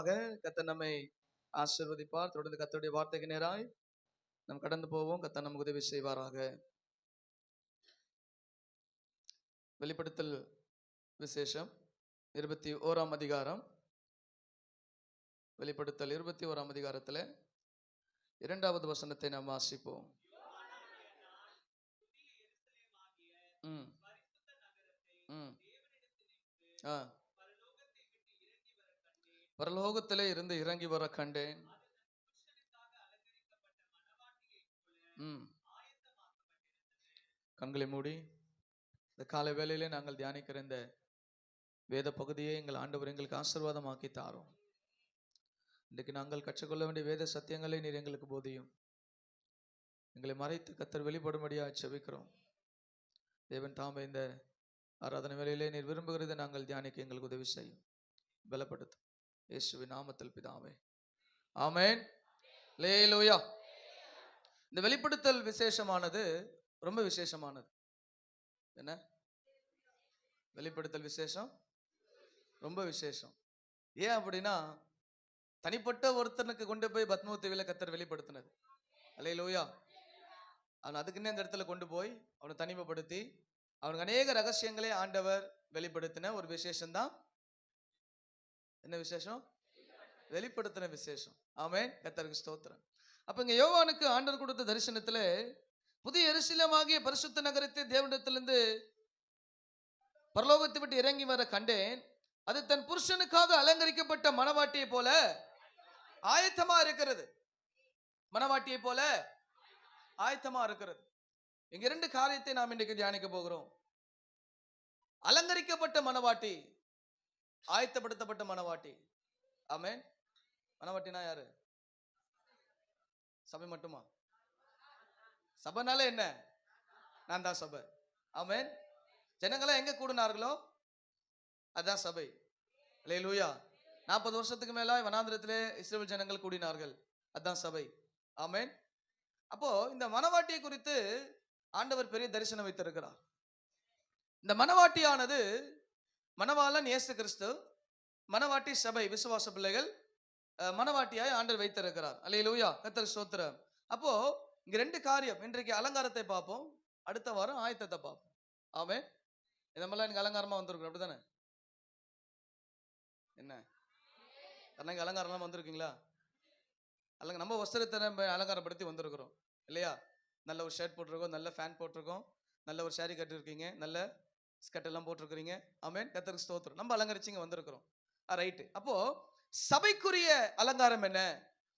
செய்வாராக. கர்த்தர் நம்மை ஆசீர்வதிப்பார். தொடர்ந்து கர்த்தருடைய வார்த்தைக்கு நேராய் நாம் கடந்து போவோம். கர்த்தர் நமக்கு உதவி செய்வாராக. வெளிப்படுத்தல் விசேஷம் 21ஆம் அதிகாரம். வெளிப்படுத்தல் 21ஆம் அதிகாரத்தில் 2வது வசனத்தை நாம் வாசிப்போம். பரலோகத்திலே இருந்து இறங்கி வர கண்டேன். கண்களை மூடி இந்த காலை வேளையிலே நாங்கள் தியானிக்கிற இந்த வேத பகுதியை எங்கள் ஆண்டவர் எங்களுக்கு ஆசீர்வாதமாக்கி தாரும். இன்றைக்கு நாங்கள் கற்றுக்கொள்ள வேண்டிய வேத சத்தியங்களை நீர் எங்களுக்கு போதியும். எங்களை மறைத்து கர்த்தர் வெளிப்படும்படியாக செபிக்கிறோம். தேவன் தாமே இந்த ஆராதனை வேளையிலே நீர் விரும்புகிறதை நாங்கள் தியானிக்க எங்களுக்கு உதவி செய்யும், பலப்படுத்தும். இயேசுவின் நாமத்தில் பிதாவே, ஆமென். அல்லேலூயா. இந்த வெளிப்படுத்தல் விசேஷமானது ரொம்ப விசேஷமானது. என்ன வெளிப்படுத்தல் விசேஷம்? ரொம்ப விசேஷம். ஏன் அப்படின்னா, தனிப்பட்ட ஒருத்தனுக்கு கொண்டு போய் பத்ம தீவில கர்த்தர் வெளிப்படுத்தினது. அல்லேலூயா. அவன் அதுக்குன்னே இந்த இடத்துல கொண்டு போய் அவனை தனிமைப்படுத்தி அவனுக்கு அநேக ரகசியங்களே ஆண்டவர் வெளிப்படுத்தின ஒரு விசேஷம் தான். என்ன விசேஷம்? வெளிப்படுத்தின விசேஷம். ஆமென். கர்த்தருக்கு ஸ்தோத்திரம். அப்ப இங்க யோவானுக்கு ஆண்டவர் கொடுத்த தரிசனத்துல புதிய எருசலேமாகிய பரிசுத்த நகரத்தை தேவனிடத்திலிருந்து பரலோகத்தை விட்டு இறங்கி வர கண்டேன். அது தன் புருஷனுக்காக அலங்கரிக்கப்பட்ட மணவாட்டியை போல ஆயத்தமா இருக்கிறது. மணவாட்டியை போல ஆயத்தமா இருக்கிறது. இங்க 2 காரியத்தை நாம் இன்றைக்கு தியானிக்க போகிறோம். அலங்கரிக்கப்பட்ட மணவாட்டி, ஆயத்தப்படுத்தப்பட்ட மணவாட்டி. ஆமென். மணவாட்டினா யாரு? சபை மட்டுமா? சபைனால என்ன? நான் தான் சபை. ஆமென். ஜனங்களா எங்க கூடினார்களோ அதான் சபை. அல்லேலூயா. 40 வருஷத்துக்கு மேல வனாந்திரத்திலே இஸ்ரவேல் ஜனங்கள் கூடினார்கள், அதான் சபை. ஆமென். அப்போ இந்த மணவாட்டியை குறித்து ஆண்டவர் பெரிய தரிசனம் வைத்திருக்கிறார். இந்த மணவாட்டியானது மணவாளன் இயேசு கிறிஸ்து, மணவாட்டி சபை, விசுவாச பிள்ளைகள், மணவாட்டியாய் ஆண்டவர் வைத்திருக்கிறார். அல்லேலூயா. கர்த்தருக்கு ஸ்தோத்திரம். அப்போ இங்க 2 காரியம். இன்றைக்கு அலங்காரத்தை பார்ப்போம், அடுத்த வாரம் ஆயத்தத்தை பார்ப்போம். ஆமென். இதெல்லாம் எனக்கு அலங்காரமா வந்திருக்கும், அப்படித்தானே? என்ன அன்னைக்கு அலங்காரமா வந்திருக்கீங்களா? நம்ம வஸ்திரத்தை அலங்காரப்படுத்தி வந்திருக்கிறோம் இல்லையா? நல்ல ஒரு ஷர்ட் போட்டிருக்கோம், நல்ல ஃபேன் போட்டிருக்கோம், நல்ல ஒரு சாரி கட்டிருக்கீங்க, நல்ல ஸ்கர்ட் எல்லாம் போட்டிருக்கிறீங்க. ஆமென். கர்த்தருக்கு ஸ்தோத்திரம். நம்ம அலங்கரிச்சிங்க வந்திருக்கிறோம். ரைட்டு. அப்போ சபைக்குரிய அலங்காரம் என்ன,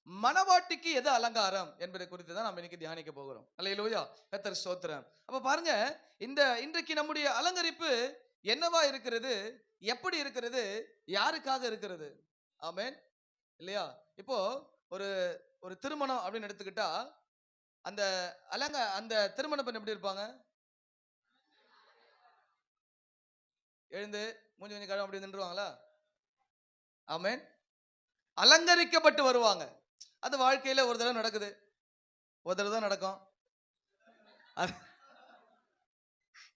மணவாட்டிக்கு எது அலங்காரம் என்பதை குறித்து தான் நாம் இன்னைக்கு தியானிக்க போகிறோம். அல்லேலூயா. கர்த்தருக்கு ஸ்தோத்திரம். அப்ப பாருங்க, இன்றைக்கு நம்முடைய அலங்கரிப்பு என்னவா இருக்கிறது, எப்படி இருக்கிறது, யாருக்காக இருக்கிறது? ஆமென். இல்லையா? இப்போ ஒரு திருமணம் அப்படின்னு எடுத்துக்கிட்டா அந்த திருமண பெண் எப்படி இருப்பாங்க? எழுந்து மூஞ்சி கொஞ்சம் கழுவ அப்படி நின்றுவாங்களா? ஆமென். அலங்கரிக்கப்பட்டு வருவாங்க. அது வாழ்க்கையில ஒரு தடவை நடக்குது, ஒரு தடவை தான் நடக்கும்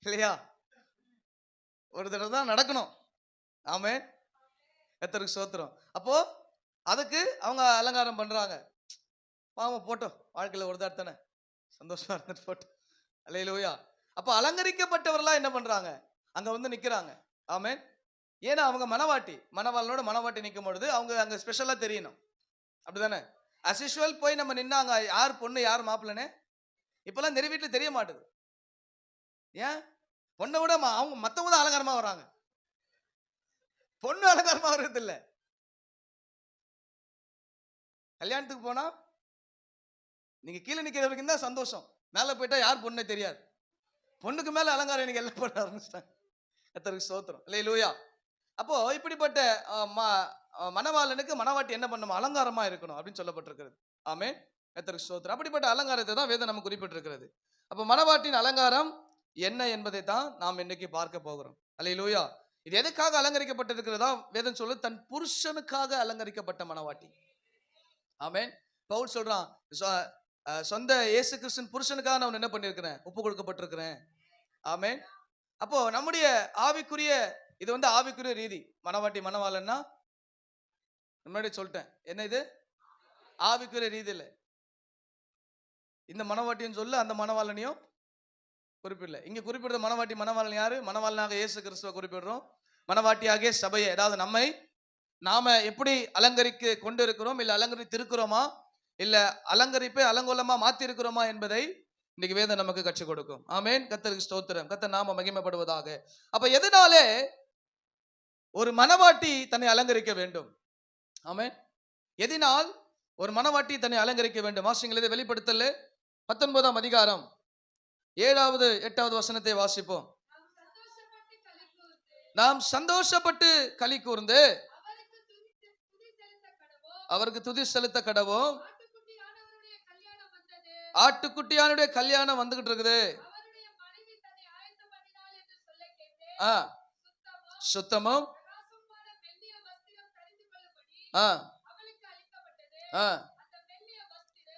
இல்லையா? ஒரு தடவை தான் நடக்கணும். ஆமென். கர்த்தருக்கு ஸ்தோத்திரம். அப்போ அதுக்கு அவங்க அலங்காரம் பண்றாங்க. பாவம் போட்டோம், வாழ்க்கையில ஒரு தடவை தானே, சந்தோஷமா இருந்துட்டு போட்டோம். அல்லேலூயா. அப்ப அலங்கரிக்கப்பட்டவர்களா என்ன பண்றாங்க? அங்க வந்து நிக்கிறாங்க. ஆமென். ஏன்னா அவங்க மணவாளனோட மணவாட்டி நிற்கும் பொழுது அவங்க அங்க ஸ்பெஷலா தெரியணும், அப்படிதானே? அஸ் யூஷுவல் போய் நம்ம நின்னாங்க, யார் பொண்ணு யார் மாப்பிள்ளனே இப்பெல்லாம் நிறைய வீட்டுல தெரிய மாட்டுது. ஏன்? பொண்ணை விட அவங்க மத்தவங்க தான் அலங்காரமா வராங்க, பொண்ணு அலங்காரமா வர்றது இல்ல. கல்யாணத்துக்கு போனா நீங்க கீழே நிக்கிற வரைக்கும் தான் சந்தோஷம், மேல போயிட்டா யார் பொண்ணே தெரியாது. பொண்ணுக்கு மேல அலங்காரம் எனக்கு எல்லாம் போட ஆரம்பிச்சிட்டாங்க. கர்த்தருக்கு ஸ்தோத்திரம். அல்லேலூயா. அப்போ இப்படிப்பட்ட மணவாளனுக்கு மணவாட்டி என்ன பண்ணணும்? அலங்காரமா இருக்கணும் அப்படின்னு சொல்லப்பட்டிருக்கிறது. ஆமென். கர்த்தருக்கு ஸ்தோத்திரம். அப்படிப்பட்ட அலங்காரத்தை தான் வேதம் நமக்கு குறிப்பிட்டிருக்கிறது. அப்போ மணவாட்டின் அலங்காரம் என்ன என்பதை தான் நாம் இன்னைக்கு பார்க்க போகிறோம். அல்லேலூயா. இது எதுக்காக அலங்கரிக்கப்பட்டிருக்கிறதா வேதம் சொல்லு? தன் புருஷனுக்காக அலங்கரிக்கப்பட்ட மணவாட்டி. ஆமென். பவுல் சொல்றான், சொந்த இயேசு கிறிஸ்துவின் புருஷனுக்காக நான் என்ன பண்ணிருக்கிறேன்? ஒப்பு கொடுக்கப்பட்டிருக்கிறேன். ஆமென். அப்போ நம்முடைய ஆவிக்குரிய இது ஆவிக்குரிய ரீதி. மணவாட்டி மணவாளன்னா முன்னாடி சொல்லிட்டேன். என்ன இது? ஆவிக்குரிய ரீதியில் இந்த மனவாட்டியும் சொல்ல, அந்த மனவாளனையும் குறிப்பிடல. இங்க குறிப்பிடுற மனவாட்டி மனவாளன் யாரு? மனவாளனாக இயேசு கிறிஸ்துவை குறிப்பிடுறோம். மனவாட்டியாகிய சபையை, அதாவது நம்மை நாம எப்படி அலங்கரிக்க கொண்டு இருக்கிறோம், இல்ல அலங்கரித்து இருக்கிறோமா, இல்ல அலங்கரிப்பை அலங்கோலமா மாத்தி இருக்கிறோமா என்பதை இன்னைக்கு வேதம் நமக்கு கற்றுக் கொடுக்கும். ஆமென். கர்த்தருக்கு ஸ்தோத்திரம். கர்த்தர் நாம மகிமைப்படுவதாக. அப்ப எதனாலே ஒரு மனவாட்டி தன்னை அலங்கரிக்க வேண்டும்? ஆமென். எதனால் ஒரு மனவாட்டி தன்னை அலங்கரிக்க வேண்டும்? வாசிங்கள், இதை வெளிப்படுத்தல 19ஆம் அதிகாரம் 7வது 8வது வசனத்தை வாசிப்போம். நாம் சந்தோஷப்பட்டு களி கூர்ந்து அவருக்கு துதி செலுத்த கடவோம். ஆட்டுக்குட்டியானுடைய கல்யாணம் வந்துகிட்டு இருக்குது. சுத்தமும்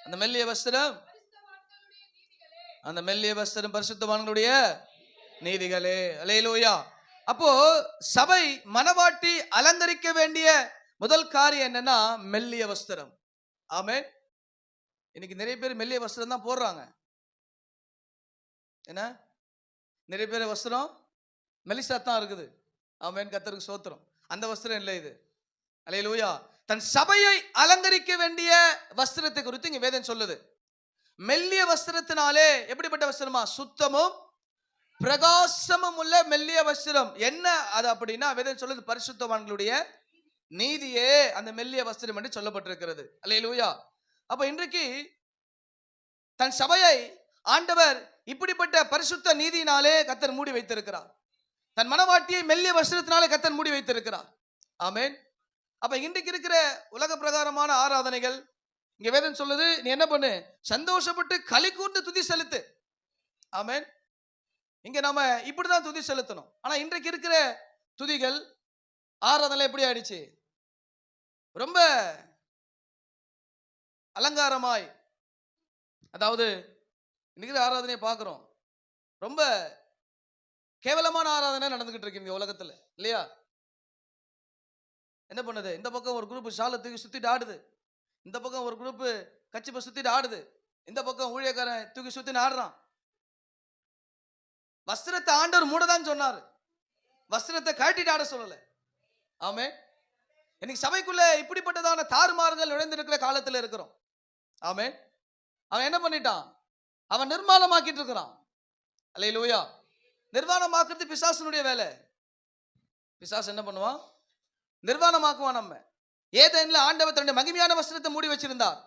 அந்த மெல்லிய வஸ்திரம், அந்த மெல்லிய வஸ்திரம் பரிசுத்தவான்களுடைய நீதிகளே. அல்லேலூயா. அப்போ சபை மனவாட்டி அலங்கரிக்க வேண்டிய முதல் காரியம் என்னன்னா மெல்லிய வஸ்திரம். ஆமென். இன்னைக்கு நிறைய பேர் மெல்லிய வஸ்திரம் தான் போடுறாங்க. என்ன, நிறைய பேர் வஸ்திரம் மெலிசா தான் இருக்குது. ஆமென். கர்த்தருக்கு ஸ்தோத்திரம். அந்த வஸ்திரம் இல்லை இது. அல்லேலூயா. தன் சபையை அலங்கரிக்க வேண்டிய வஸ்திரத்தை குறித்து இங்க வேதம் சொல்லுது. மெல்லிய வஸ்திரத்தினாலே, எப்படிப்பட்ட வஸ்திரமா? சுத்தமும் பிரகாசமும் உள்ள மெல்லிய வஸ்திரம். என்ன அது அப்படின்னா வேதம் சொல்லுது பரிசுத்தவான்களுடைய நீதியே அந்த மெல்லிய வஸ்திரம் என்று சொல்லப்பட்டிருக்கிறது. அல்லேலூயா. அப்ப இன்றைக்கு தன் சபையை ஆண்டவர் இப்படிப்பட்ட பரிசுத்த நீதியினாலே கர்த்தர் மூடி வைத்திருக்கிறார். தன் மனவாட்டியை மெல்லிய வஸ்திரத்தினாலே கர்த்தர் மூடி வைத்திருக்கிறார். ஆமென். அப்ப இன்றைக்கு இருக்கிற உலக பிரகாரமான ஆராதனைகள், இங்க வேதம் சொல்லுது, நீ என்ன பண்ணு? சந்தோஷப்பட்டு களி கூர்ந்து துதி செலுத்து. ஆமென். இங்க நாம இப்படிதான் துதி செலுத்தணும். ஆனா இன்றைக்கு இருக்கிற துதிகள் ஆராதனை எப்படி ஆயிடுச்சு? ரொம்ப அலங்காரமாய், அதாவது இன்னைக்கு ஆராதனையை பார்க்கிறோம், ரொம்ப கேவலமான ஆராதனை நடந்துகிட்டு இருக்கு இந்த உலகத்துல, இல்லையா? என்ன பண்ணுது? இந்த பக்கம் ஒரு குரூப் ஷாலை தூக்கி சுத்திட்டு ஆடுது, இந்த பக்கம் ஒரு குரூப் கச்சிப்பை சுத்திட்டு ஆடுது, இந்த பக்கம் ஊழியக்காரன் தூக்கி சுத்தின்னு ஆடுறான். வஸ்திரத்தை ஆண்டவர் மூடதான் சொன்னாரு, வஸ்திரத்தை கழட்டிட்டு ஆட சொல்லல. ஆமே. இன்னைக்கு சபைக்குள்ள இப்படிப்பட்டதான தாறுமாறுகள் நுழைந்திருக்கிற காலத்துல இருக்கிறோம். ஆமே. அவன் என்ன பண்ணிட்டான்? அவன் நிர்மாணமாக்கிட்டு இருக்கிறான். அல்லேலூயா. நிர்வாணமாக்குறது பிசாசனுடைய வேலை. பிசாசு என்ன பண்ணுவான்? நிர்வாணமாக்குவான். நம்ம ஏதேன்ல ஆண்டவர் தன்னுடைய மகிமையான வஸ்திரத்தை மூடி வச்சிருந்தார்.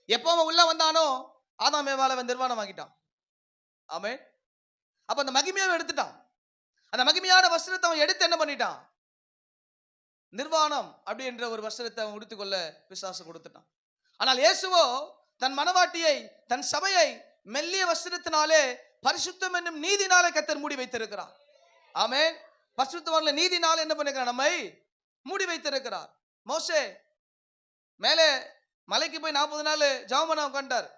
எப்போ அவன் உள்ள வந்தானோ ஆதாம் ஏவாளை அவன் நிர்வாணமாக்கிட்டான். ஆமே. அப்ப அந்த மகிமையை எடுத்துட்டான். அந்த மகிமையான வஸ்திரத்தை அவன் எடுத்து என்ன பண்ணிட்டான்? நிர்வாணம் அப்படி என்ற ஒரு வஸ்திரத்தை அவன் உடுத்திக்கொள்ள பிசாசு கொடுத்துட்டான். ஆனால் இயேசுவோ தன் மனவாட்டியை, தன் சபையை மெல்லிய வஸ்திரத்தினாலே பரிசுத்தம் என்னும் நீதினாலே கர்த்தர் மூடி வைத்திருக்கிறார். ஆமென். பரிசுத்தமான நீதினாலே என்ன பண்ணிருக்கிறார்? நம்மை மூடி வைத்திருக்கிறார். மோசே மேலே மலைக்கு போய் 40 நாள் ஜெபம் பண்ண உட்கார்ந்தார்.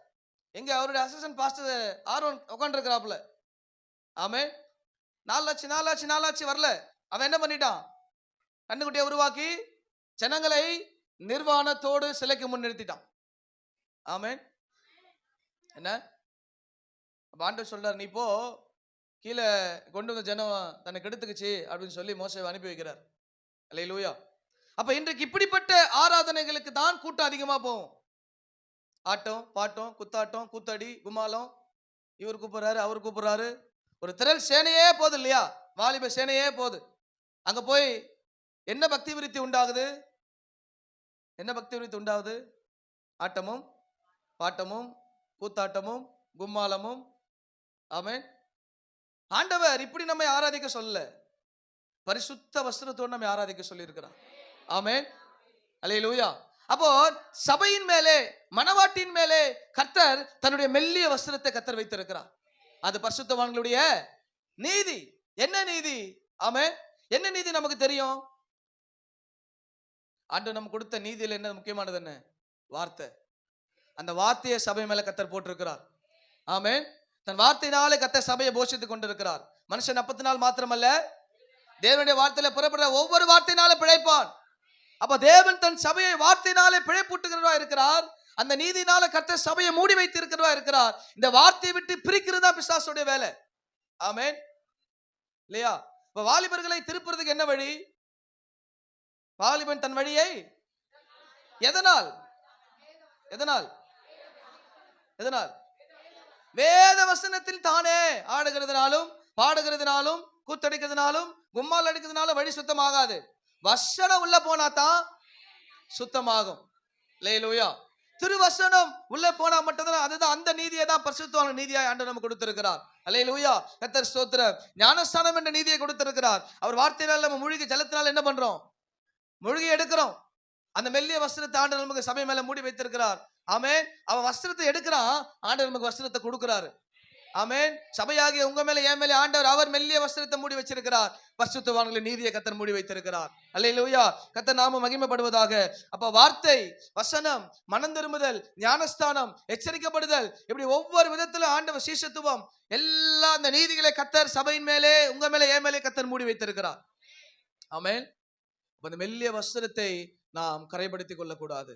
எங்க அவருடைய அசிஸ்டன்ட் பாஸ்டர் ஆரோன் உட்கார்ந்திருக்கிறாப்ல. ஆமென். 4 நாளாச்சு வரல. அவன் என்ன பண்ணிட்டான்? கண்ணுக்குட்டியை உருவாக்கி ஜனங்களை நிர்வாணத்தோடு சிலைக்கு முன் நிறுத்திட்டான். ஆமென். என்ன ஆண்டவர் சொல்றார், நீ போ, கீழே கொண்டு வந்த ஜனம் தன்னை கெடுத்துக்குச்சு அப்படின்னு சொல்லி மோசேவை அனுப்பி வைக்கிறார். அல்லேலூயா. அப்ப இன்றைக்கு இப்படிப்பட்ட ஆராதனைகளுக்கு தான் கூட்டம் அதிகமா போகும். ஆட்டம், பாட்டம், குத்தாட்டம், கூத்தடி, கும்மாலம், இவர் கூப்பிடுறாரு, அவர் கூப்பிடுறாரு, ஒரு திரள் சேனையே போகுது, இல்லையா? வாலிப சேனையே போகுது. அங்க போய் என்ன பக்தி விருத்தி உண்டாகுது? என்ன பக்தி விருத்தி உண்டாகுது? ஆட்டமும் பாட்டமும் கூத்தாட்டமும் கும்மாலமும். ஆமென். ஆண்டவர் இப்படி நம்மை ஆராதிக்க சொல்ல, பரிசுத்த வஸ்திரத்தோடு நம்மை ஆராதிக்க சொல்லி இருக்கிறார். ஆமென். அல்லேலூயா. அப்போ சபையின் மேலே, மனவாட்டின் மேலே கர்த்தர் தன்னுடைய மெல்லிய வஸ்திரத்தை கர்த்தர் வைத்திருக்கிறார். அது பரிசுத்தவான்களுடைய நீதி. என்ன நீதி? ஆமென். என்ன நீதி நமக்கு தெரியும்? ஆண்டவர் நமக்கு கொடுத்த நீதியில் என்ன முக்கியமானது? என்ன? வார்த்தை. அந்த வார்த்தையை சபை மேல கர்த்தர் போட்டிருக்கிறார். ஆமென். தன் வார்த்தையினாலே கர்த்தர் சபையை போஷித்துக் கொண்டிருக்கிறார். மனுஷன் அப்பத்தினால் மாத்திரமல்ல, தேவனுடைய வார்த்தையில புறப்படுற ஒவ்வொரு வார்த்தையினால பிழைப்பான். அப்ப தேவன் தன் சபையை வார்த்தையினாலே பிழைப்பூட்டுகிறவரா இருக்கிறார். அந்த நீதினால கர்த்தர் சபையை மூடி வைத்து இருக்கிறவரா இருக்கிறார். இந்த வார்த்தையை விட்டு பிரிக்கிறதா பிசாசுடைய வேலை. ஆமென் இல்லையா? இப்ப வாலிபர்களை திருப்புறதுக்கு என்ன வழி? வாலிபன் தன் வழியை எதனால் எதனால் எதனால் வேத வசனத்தில் தானே ஆடுகிறதுனாலும் பாடுகிறதுனாலும் கூத்தடிக்கிறதுனாலும் கும்மால் அடிக்கிறதுனாலும் வழி சுத்தமாகாது. வசனம் உள்ள போனா தான் சுத்தமாகும். அல்லேலூயா. திருவசனம் உள்ள போனா மட்டும்தான், அதுதான் அந்த நீதியை தான் பரிசுத்தமான நீதியாய் ஆண்டவர் நமக்கு கொடுத்திருக்கிறார். அல்லேலூயா. கர்த்தர் ஸ்தோத்திரம். ஞானஸ்நானம் என்ற நீதியை கொடுத்திருக்கிறார். அவர் வார்த்தையினால நம்ம மூழ்கி ஜலத்தினால என்ன பண்றோம்? மூழ்கி எடுக்கிறோம். அந்த மெல்லிய வஸ்திரத்தை ஆண்டவர் நமக்கு சபை மேல மூடி வைத்திருக்கிறார். ஆமென். அவன் வஸ்திரத்தை எடுக்கிறான், ஆண்டவர் நமக்கு வஸ்திரத்தை கொடுக்கிறாரு. ஆமென். சபையாகிய உங்க மேல என் மேல ஆண்டவர் அவர் மெல்லிய வஸ்திரத்தை மூடி வச்சிருக்கிறார். பரிசுத்தவான்களின் நீதியை கர்த்தர் மூடி வைத்திருக்கிறார். அல்லேலூயா. கர்த்தர் நாம மகிமைப்படுவதாக. அப்ப வார்த்தை, வசனம், மனம் திரும்புதல், ஞானஸ்தானம், எச்சரிக்கப்படுதல், இப்படி ஒவ்வொரு விதத்திலும் ஆண்டவர் சீஷத்துவம் எல்லா அந்த நீதிகளை கர்த்தர் சபையின் மேலே உங்க மேல என் மேலே கர்த்தர் மூடி வைத்திருக்கிறார். ஆமென். அந்த மெல்லிய வஸ்திரத்தை நாம் கரைப்படுத்திக் கொள்ளக்கூடாது.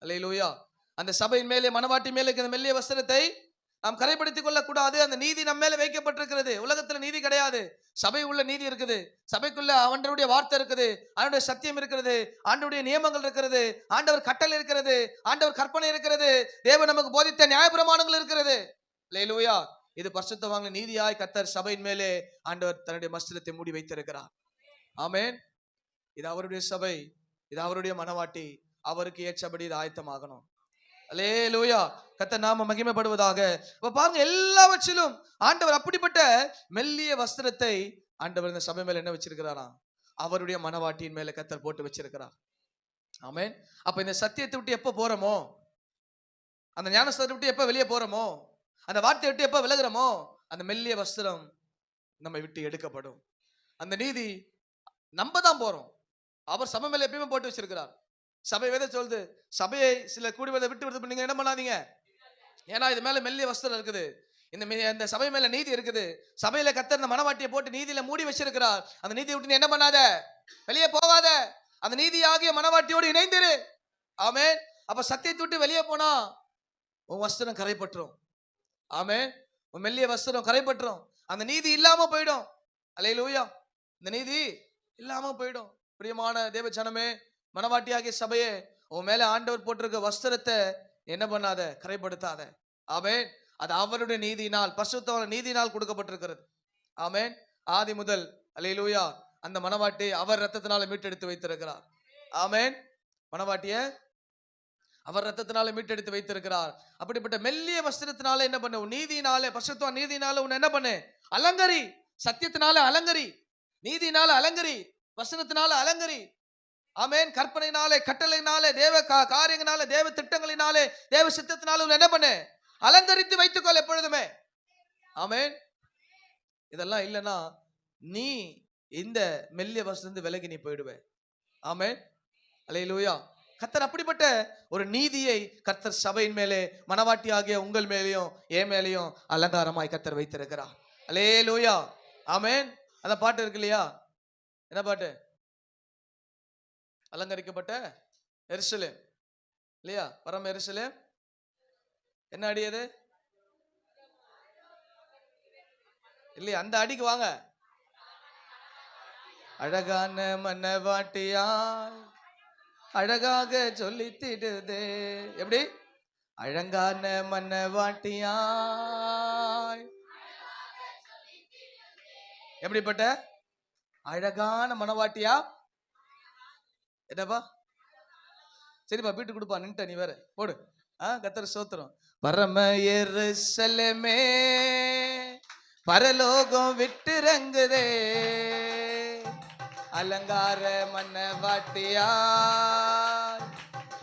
அல்லேலூயா. அந்த சபையின் மேலே மனவாட்டி மேலே இந்த மெல்லிய வஸ்திரத்தை நாம் கரைப்படுத்திக் கொள்ளக்கூடாது. அந்த நீதி நம்ம மேல வைக்கப்பட்டிருக்கிறது. உலகத்துல நீதி கிடையாது, சபை உள்ள நீதி இருக்குது. சபைக்குள்ள ஆண்டவருடைய வார்த்தை இருக்குது, ஆண்டவருடைய சத்தியம் இருக்கிறது, ஆண்டவருடைய நியமங்கள் இருக்கிறது, ஆண்டவர் கட்டளை இருக்கிறது, ஆண்டவர் கற்பனை இருக்கிறது, தேவன் நமக்கு போதித்த நியாயப்பிரமாணங்கள் இருக்கிறது. அல்லேலூயா. இது பரிசுத்தவான்களின் நீதியாய் கர்த்தர் சபையின் மேலே ஆண்டவர் தன்னுடைய வஸ்திரத்தை மூடி வைத்திருக்கிறார். ஆமென். இது அவருடைய சபை, இது அவருடைய மனவாட்டி, அவருக்கு ஏற்றபடி இது ஆயத்தமாகணும். அல்லேலூயா. கர்த்தர் நாம மகிமைப்படுவதாக. இப்ப பாருங்க, எல்லாவற்றிலும் ஆண்டவர் அப்படிப்பட்ட மெல்லிய வஸ்திரத்தை ஆண்டவர் இந்த சபை மேல என்ன வச்சிருக்கிறாரா? அவருடைய மனவாட்டியின் மேல கர்த்தர் போட்டு வச்சிருக்கிறார். ஆமென். அப்ப இந்த சத்தியத்தை விட்டு எப்ப போறோமோ, அந்த ஞானஸ்தானத்தை விட்டு எப்ப வெளியே போறோமோ, அந்த வார்த்தையை விட்டு எப்ப விலகுறோமோ, அந்த மெல்லிய வஸ்திரம் நம்மை விட்டு எடுக்கப்படும். அந்த நீதி நம்ம தான் போறோம். அவர் சபை மேல எப்பயுமே போட்டு வச்சிருக்கிறார். சபை வேத சொல்லுது, சபையை சில கூடுவதை விட்டு விடுறது நீங்க என்ன பண்ணாதீங்க. ஏன்னா இது மேல மெல்லிய வஸ்திரம் இருக்குது, இந்த சபை மேல நீதி இருக்குது. சபையில கர்த்தர் இந்த மனவாட்டியை போட்டு நீதியில மூடி வச்சிருக்கிறார். அந்த நீதியை விட்டு நீ என்ன பண்ணாத, வெளியே போகாத. அந்த நீதியாகிய மனவாட்டியோடு இணைந்திரு. ஆமென். அப்ப சத்தியத்தை விட்டு வெளியே போனா உன் வஸ்திரம் கரைப்பற்றும். ஆமென். உன் மெல்லிய வஸ்திரம் கரைப்பற்றும். அந்த நீதி இல்லாம போயிடும். அல்லேலூயா. இந்த நீதி இல்லாம போயிடும். பிரியமான தேவ ஜனமே, மனவாட்டியாகிய சபையே, உன் மேல ஆண்டவர் போட்டிருக்க வஸ்திரத்தை என்ன பண்ணாத, கரைப்படுத்தாத. ஆமென். அது அவருடைய நீதியினால், பரிசுத்தமான நீதியினால் கொடுக்கப்பட்டிருக்கிறது. ஆமென். ஆதி முதல் அல்லேலூயா அந்த மனவாட்டி அவர் ரத்தத்தினால மீட்டெடுத்து வைத்திருக்கிறார். ஆமென். மனவாட்டிய அவர் ரத்தத்தினால மீட்டெடுத்து வைத்திருக்கிறார். அப்படிப்பட்ட மெல்லிய வஸ்திரத்தினால என்ன பண்ணு, நீதியினாலே, பரிசுத்த நீதியினால உன்னை என்ன பண்ணு, அலங்கரி. சத்தியத்தினால அலங்கரி, நீதியினால அலங்கரி, வசனத்தினால அலங்கரி. ஆமென். கற்பனையினாலே, கட்டளையினாலே, தேவ காரியங்களாலே, தேவ திட்டங்களினாலே, தேவ சித்தத்தினால உன்னை என்ன பண்ணு, அலங்கரித்து வைத்துக்கொள் எப்பொழுதுமே. ஆமென். இதெல்லாம் இல்லைன்னா நீ இந்த மெல்லிய வஸ்திரத்திலிருந்து விலகி நீ போயிடுவே. ஆமென். அல்லேலூயா. கர்த்தர் அப்படிப்பட்ட ஒரு நீதியை கர்த்தர் சபையின் மேலே, மனவாட்டி ஆகிய உங்கள் மேலேயும் என் மேலேயும் அலங்காரமாய் கர்த்தர் வைத்திருக்கிறார். அல்லேலூயா. ஆமென். அந்த பாட்டு இருக்கு இல்லையா? என்ன பாட்டு? அலங்கரிக்கப்பட்ட எருசலேம் இல்லையா? பரம எருசலேம். என்ன அடி அது இல்லையா? அந்த அடிக்கு வாங்க. அழகான மனவாட்டியாய் அழகாக சொல்லித்திடுதே. எப்படி? அழகான மனவாட்டியாய். எப்படிப்பட்ட அழகான மனவாட்டியா? என்னப்பா? சரிப்பா, வீட்டு கொடுப்பா, நின்ட்ட நீ வேற போடு. கர்த்தர் ஸ்தோத்திரம். பரம எருசலேமே பரலோகம் விட்டுறங்குதே, அலங்கார மனவாட்டியா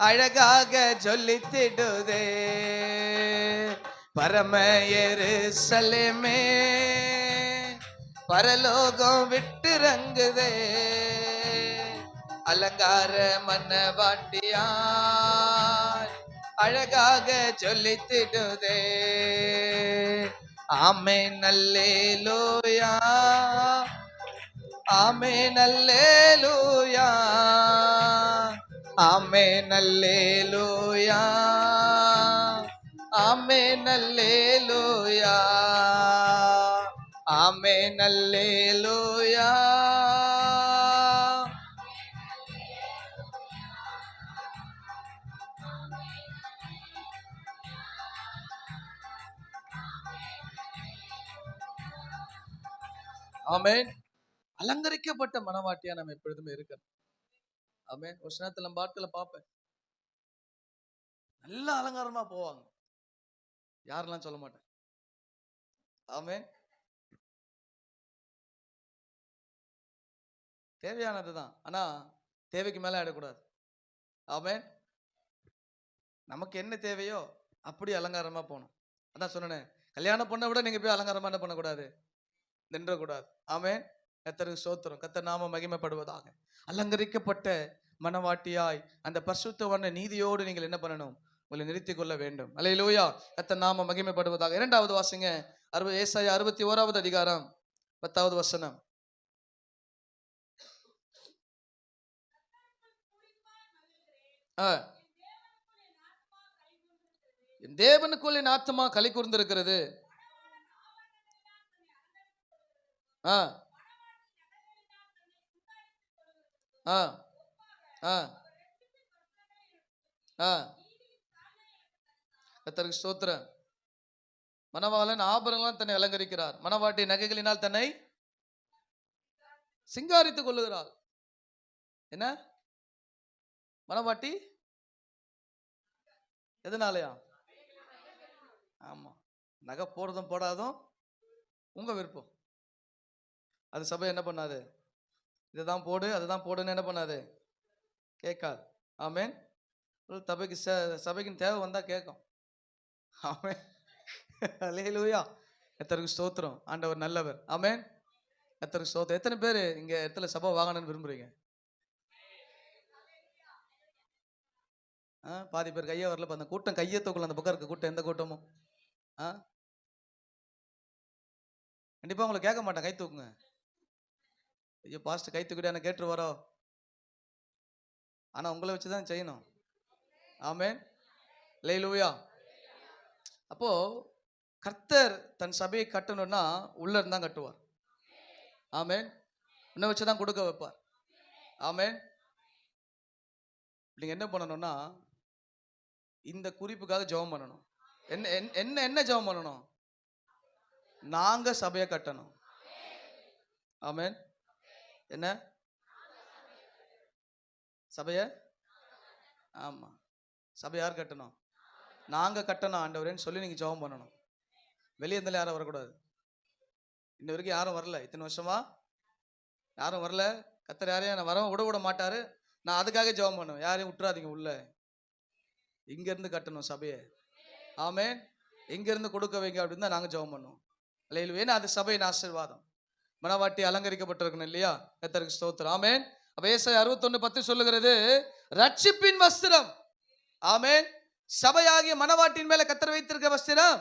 அழகாக சொல்லித்திடுதே. பரம எருசலேமே பரலோகம் விட்டுறங்குதே, அலங்கார மனவாட்டியா அழகாக சொல்லித்திடுதே. ஆமென் அல்லேலூயா, ஆமென் அல்லேலூயா, ஆமென் அல்லேலூயா, ஆமென் அல்லேலூயா, ஆமென் அல்லேலூயா. ஆமென். அலங்கரிக்கப்பட்ட மனவாட்டியா நம்ம எப்பொழுதுமே இருக்கணும். ஆமென். ஒரு சிலத்துல நம்ம ஆட்களை பார்ப்பேன், நல்ல அலங்காரமா போவாங்க, யாரெல்லாம் சொல்ல மாட்டேன். ஆமென். தேவையானதுதான், ஆனா தேவைக்கு மேல ஆயிடக்கூடாது. ஆமென். நமக்கு என்ன தேவையோ அப்படி அலங்காரமா போகணும். அதான் சொன்னேன், கல்யாண பொண்ணை விட நீங்க போய் அலங்காரமா என்ன பண்ணக்கூடாது, நின்றக்கூடாது. ஆமென். கர்த்தருக்கு ஸ்தோத்திரம். கர்த்தர் நாம மகிமைப்படுவதாக. அலங்கரிக்கப்பட்ட மனவாட்டியாய் அந்த பரிசுத்தமான நீதியோடு நீங்கள் என்ன பண்ணணும், உங்களை நிறுத்திக் கொள்ள வேண்டும். அல்லேலூயா. கர்த்தர் நாம மகிமைப்படுவதாக. இரண்டாவது வாசிங்க, ஏசாயா 61வது அதிகாரம் 10வது வசனம். என் தேவனுக்குள் என் ஆத்துமா களி கூர்ந்திருக்கிறது. கர்த்தருக்கு ஸ்தோத்திரம். மணவாளன் ஆபரணங்களால் தன்னை அலங்கரிக்கிறார், மணவாட்டி நகைகளினால் தன்னை சிங்காரித்துக் கொள்ளுகிறார். என்ன மணவாட்டி எதனாலயா? ஆமா, நகை போடுறதும் போடாதும் உங்க விருப்பம். அது சபை என்ன பண்ணாது, இதுதான் போடு அதுதான் போடுன்னு என்ன பண்ணாது, கேட்காது. ஆமென். சபைக்கு சபைக்கு தேவை வந்தா கேட்கும். ஆமென். அல்லேலூயா. கர்த்தருக்கு ஸ்தோத்திரம். ஆண்டவர் நல்லவர். ஆமென். கர்த்தருக்கு ஸ்தோத்திரம். எத்தனை பேர் இங்க இடத்துல சபை வாங்கணும்னு விரும்புறீங்க? பாதி பேர் கையை வரல. அந்த கூட்டம் கையை தூக்கல, அந்த பக்கம் இருக்க கூட்டம் எந்த கூட்டமும் கண்டிப்பா உங்களை கேட்க மாட்டேன், கை தூக்குங்க. ஐயோ பாஸ்ட் கை தூக்கிட்டு கேட்டு வரோ, ஆனா உங்களை வச்சுதான் செய்யணும். ஆமென். அல்லேலூயா. அப்போ கர்த்தர் தன் சபையை கட்டணும்னா உள்ள இருந்தா கட்டுவார். ஆமென். உன்னை வச்சுதான் கொடுக்க வைப்பார். ஆமென். நீங்க என்ன பண்ணணும்னா இந்த குறிப்புக்காக ஜெபம் பண்ணணும். என்ன என்ன என்ன ஜெபம் பண்ணணும்? நாங்க சபையை கட்டணும். ஆமென். என்ன சபைய? ஆமா, சபை யார் கட்டணும்? நாங்க கட்டணும் ஆண்டவரேன்னு சொல்லி நீங்க ஜெபம் பண்ணணும். வெளியே இருந்தாலும் யாரும் வரக்கூடாது. இன்ன வரைக்கும் யாரும் வரல, இத்தனை வருஷமா யாரும் வரல. கர்த்தர் யாரையும் வர விட மாட்டாரு. நான் அதுக்காக ஜெபம் பண்ணுவேன், யாரையும் விட்டுறாதீங்க உள்ள. இங்க இருந்து கட்டணும் சபையை. ஆமென். எங்க இருந்து கொடுக்க வைங்க அப்படின்னு தான் நாங்க ஜெபம் பண்ணுவோம். அல்லேலூயா. அது சபையின் ஆசீர்வாதம். மனவாட்டி அலங்கரிக்கப்பட்டிருக்கணும் இல்லையா? கர்த்தருக்கு ஸ்தோத்திரம். ஆமென். அப்ப ஏசாயா 61:10 சொல்லுகிறது, ரட்சிப்பின் வஸ்திரம். ஆமென். சபையாகிய மனவாட்டின் மேல கர்த்தர் வைத்திருக்க வஸ்திரம்,